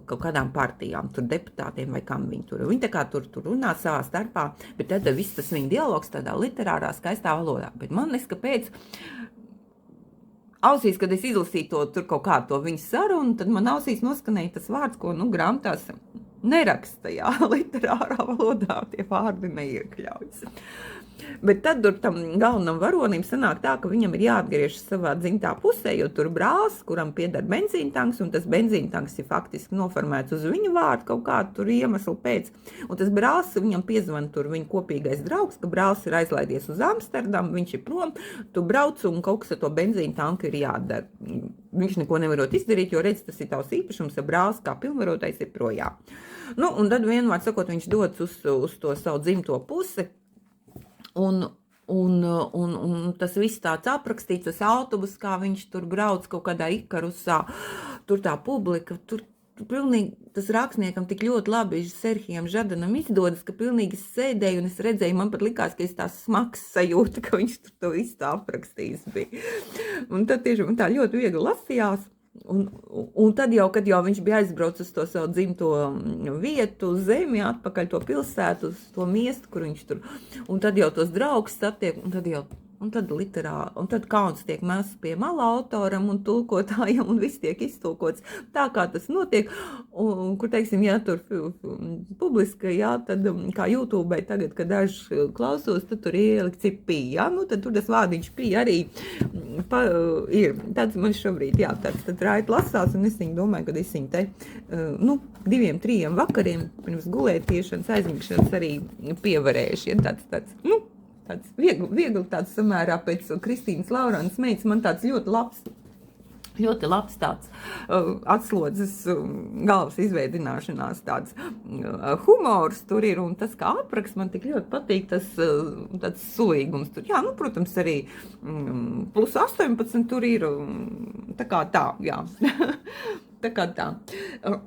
kaut kādām partijām, tur deputātiem vai kam viņi tur. Viņi tur runā savā starpā, bet tad viss tas viņa dialogs tādā literārā, skaistā valodā. Bet man kāpēc ausīs, kad es izlasīju tur kaut kādu to viņas sarunu, tad man ausīs noskanēja tas vārds, ko, grāmatās neraksta, jā, literārā valodā tie vārdi neiekļaujas. Bet tad tur tam galvenam varonim sanāk tā, ka viņam ir jāatgriežas savā dzimtā pusē, jo tur brālis, kuram pieder benzīntanks, un tas benzīntanks ir faktiski noformēts uz viņa vārdu kaut kādu tur iemeslu pēc. Un tas brālis viņam piezvan tur viņa kopīgais draugs, ka brālis ir aizlaidies uz Amsterdamu, viņš ir prom, tu brauc un kaut kas ar to benzīntanku ir jādara. Viņš neko nevarot izdarīt, jo redz, tas ir tavs īpašums, ar brālis kā pilnvarotais ir projām. Un tad vienvārds sakot, viņš dodas uz to savu dzimto pusi. Un tas viss tāds aprakstīts, tas autobus, kā viņš tur brauc kaut kādā Ikarusā, tur tā publika, tur pilnīgi tas rakstniekam tik ļoti labi Serhijam Žadanam izdodas, ka pilnīgi es sēdēju un es redzēju, man pat likās, ka es tā smags sajūta, ka viņš tur to visu tā aprakstījis bija. Un tad tiešām tā ļoti viegli lasījās. Un tad jau, kad viņš bija aizbraucis uz to savu dzimto vietu, zemi, atpakaļ to pilsētu, uz to miestu, kur viņš tur, un tad jau tos draugus satiek, un tad kauns tiek mests pie mala autoram un tulkotājam, un viss tiek iztulkots tā, kā tas notiek, un kur, teiksim, jā, tur publiski, jā, tad kā YouTube tagad, kad daži klausos, tad tur ielikts ir pī, jā, tad tur tas vārdiņš pī arī ir. Tāds man šobrīd, jā, tad raiti lasās, un es viņu domāju, kad es viņu te, 2-3 vakariem pirms gulētiešanas, aizmigšanas arī pievarējuši, ja tāds viegli tāds samērā pēc Kristīnas Laurānas meitas, man tāds ļoti labs tāds atslodzes galvas izveidināšanās tāds humors tur ir, un tas kā apraksts man tik ļoti patīk, tāds sulīgums tur. Jā, protams, arī plus 18 tur ir, tā kā tā, jā. Tā kā tā.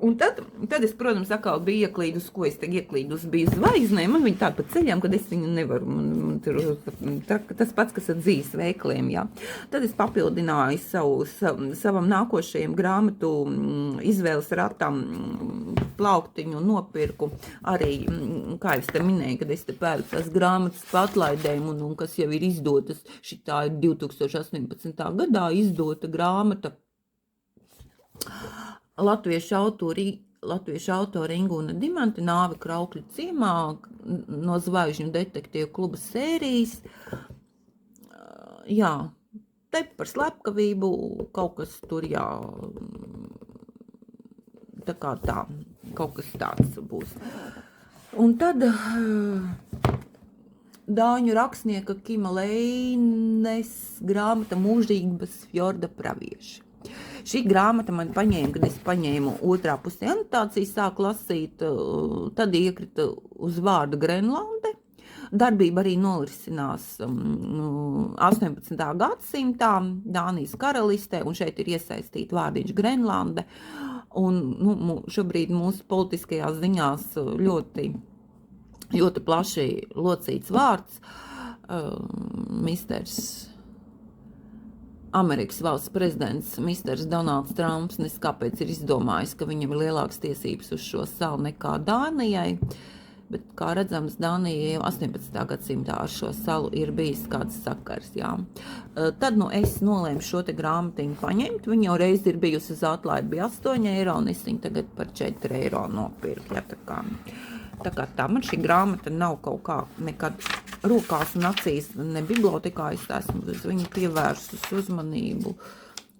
Un tad es, protams, atkal biju ieklīdus, ko es te ieklīdus, biju zvaigznē, man viņa tā pa ceļām, kad es viņu nevaru, tur, tas pats, kas ar dzīves veikliem, jā. Tad es papildināju savam nākošajam grāmatu izvēles ratam plauktiņu un nopirku arī, kā es te minēju, kad es te pērku tās grāmatas patlaidēm un kas jau ir izdotas, šitā ir 2018. gadā izdota grāmata. Latviešu autori Ingūna Dimanta Nāve Kraukļu ciemā no Zvaigžņu detektīvu kluba sērijas. Jā, te par slepkavību kaut kas tur, jā, tā kā tā, kaut kas tāds būs. Un tad dāņu rakstnieka Kima Leines grāmata Mūžības fjorda pravieši. Šī grāmata man paņēma, kad es paņēmu otrā pusē anotācijas, sāku lasīt, tad iekrita uz vārdu Grenlande. Darbība arī norisinās 18. gadsimtā Dānijas karalistē, un šeit ir iesaistīta vārdiņš Grenlande. Un šobrīd mūsu politiskajās ziņās ļoti, ļoti plaši locīts vārds, Amerikas valsts prezidents Misters Donalds Trumps kāpēc ir izdomājis, ka viņam ir lielākas tiesības uz šo salu nekā Dānijai, bet, kā redzams, Dānija jau 18. gadsimtā ar šo salu ir bijis kāds sakars, jā. Tad, es nolēmu šo te grāmatiņu paņemt, viņa jau reiz ir bijusi uz atlaidi, bija 8 eiro, un es viņu tagad par 4 eiro nopirku, jā, tā kā tā, man šī grāmata nav kaut kā nekad rokās un acīs, ne bibliotekā, es esmu uz viņu pievērsus uzmanību.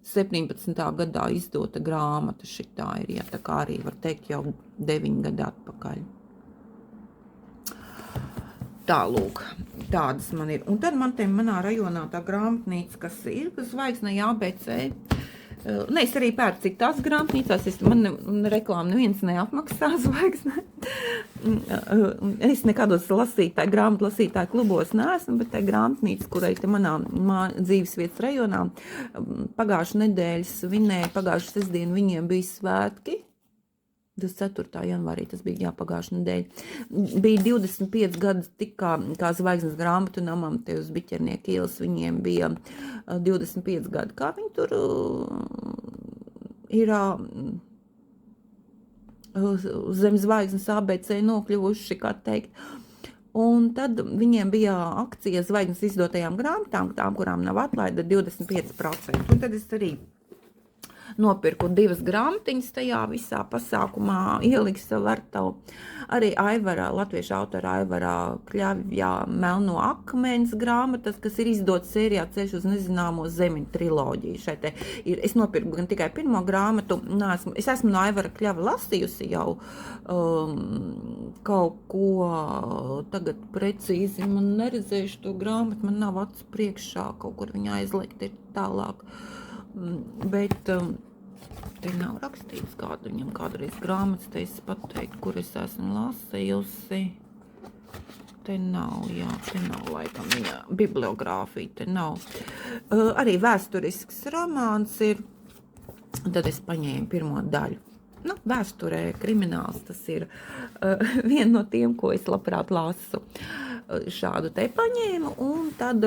17. gadā izdota grāmata šitā ir, ja tā kā arī var teikt jau 9 gadu atpakaļ. Tālūk, tādas man ir. Un tad man te manā rajonā tā grāmatnīca, kas ir, kas zvaigznē ABC. Ne, es arī pērku citās grāmatnīcās, man reklāma neviens neapmaksā zvaigznē. Es nekādos grāmatu lasītāju klubos neesmu, bet tā grāmatnīca, kurai te manā dzīves vietas rajonā pagājušu nedēļu svinēja, pagājušu sestdienu viņiem bija svētki. 24. janvārī tas bija pagājušā nedēļa. Bija 25 gadi kā Zvaigznes grāmatu namam te uz Biķernieku ielas. Viņiem bija 25 gadi, kā viņi tur ir zem Zvaigznes ABC nokļuvuši, kā teikt. Un tad viņiem bija akcija Zvaigznes izdotajām grāmatām, tām, kurām nav atlaida 25%. Un tad es arī nopirku 2 grāmatiņas tajā visā pasākumā, ieliku savu vērtavu. Arī latviešu autora Aivara Kļavjā Melno akmens grāmatas, kas ir izdotas sērijā Ceļš uz nezināmo zemi triloģiju. Es nopirku gan tikai pirmo grāmatu, es esmu no Aivara Kļava lasījusi jau kaut ko, tagad precīzi man neredzējuši to grāmatu, man nav acu priekšā, kaut kur viņa aizliegta ir tālāk. Bet te nav rakstīts viņam kādreiz grāmatas, te es pateiktu, kur es esmu lasījusi. Te nav, te nav laikam viņa bibliogrāfija, te nav. Arī vēsturisks romāns ir, tad es paņēmu pirmo daļu. Vēsturē krimināls, tas ir viena no tiem, ko es labprāt lasu. Šādu te paņēmu, un tad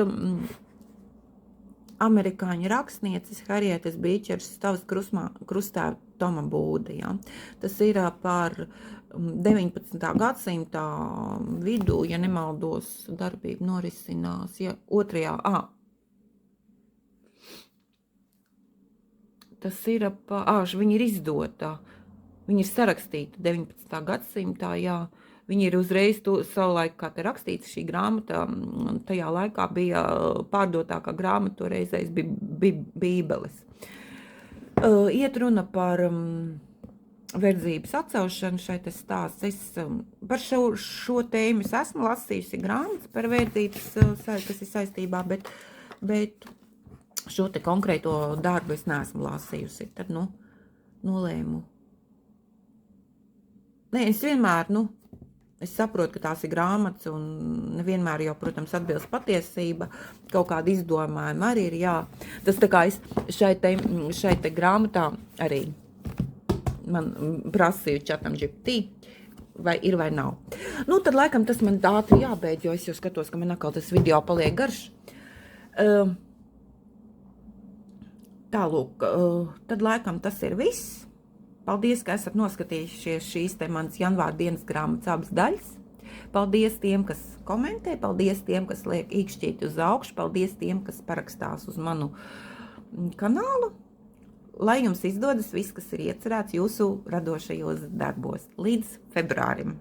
amerikāņu rakstnieces Harrietes Beecheras Tavas krustēva Toma Būda. Ja? Tas ir par 19. gadsimta vidū, ja nemaldos, darbība norisinās. Ja, tas ir viņa ir izdota, viņa ir sarakstīta 19. gadsimtā, jā. Viņa ir uzreiz savulaik, kā te rakstīts, šī grāmata, tajā laikā bija pārdotākā grāmata, toreizais bija Bībeles. Iet runa par verdzības atcelšanu, šeit es stāstu. Par šo tēmu es esmu lasījusi grāmatas par verdzības, kas ir saistībā, bet šo te konkrēto darbu es neesmu lasījusi. Tad, nolēmu. Nē, es vienmēr, es saprotu, ka tās ir grāmatas un nevienmēr jau, protams, atbilst patiesība. Kaut kāda izdomājuma arī ir, jā. Tas tā kā es šai te grāmatā arī man prasīju chatam GPT, vai ir vai nav. Tad laikam tas man ātri jābeidz, jo es jau skatos, ka man atkal tas video paliek garš. Tālūk, tad laikam tas ir viss. Paldies, ka esat noskatījušies šīs te manas janvāra dienas grāmatas abas daļas. Paldies tiem, kas komentē, paldies tiem, kas liek īkšķīti uz augšu, paldies tiem, kas parakstās uz manu kanālu. Lai jums izdodas viss, kas ir iecerēts jūsu radošajos darbos līdz februārim.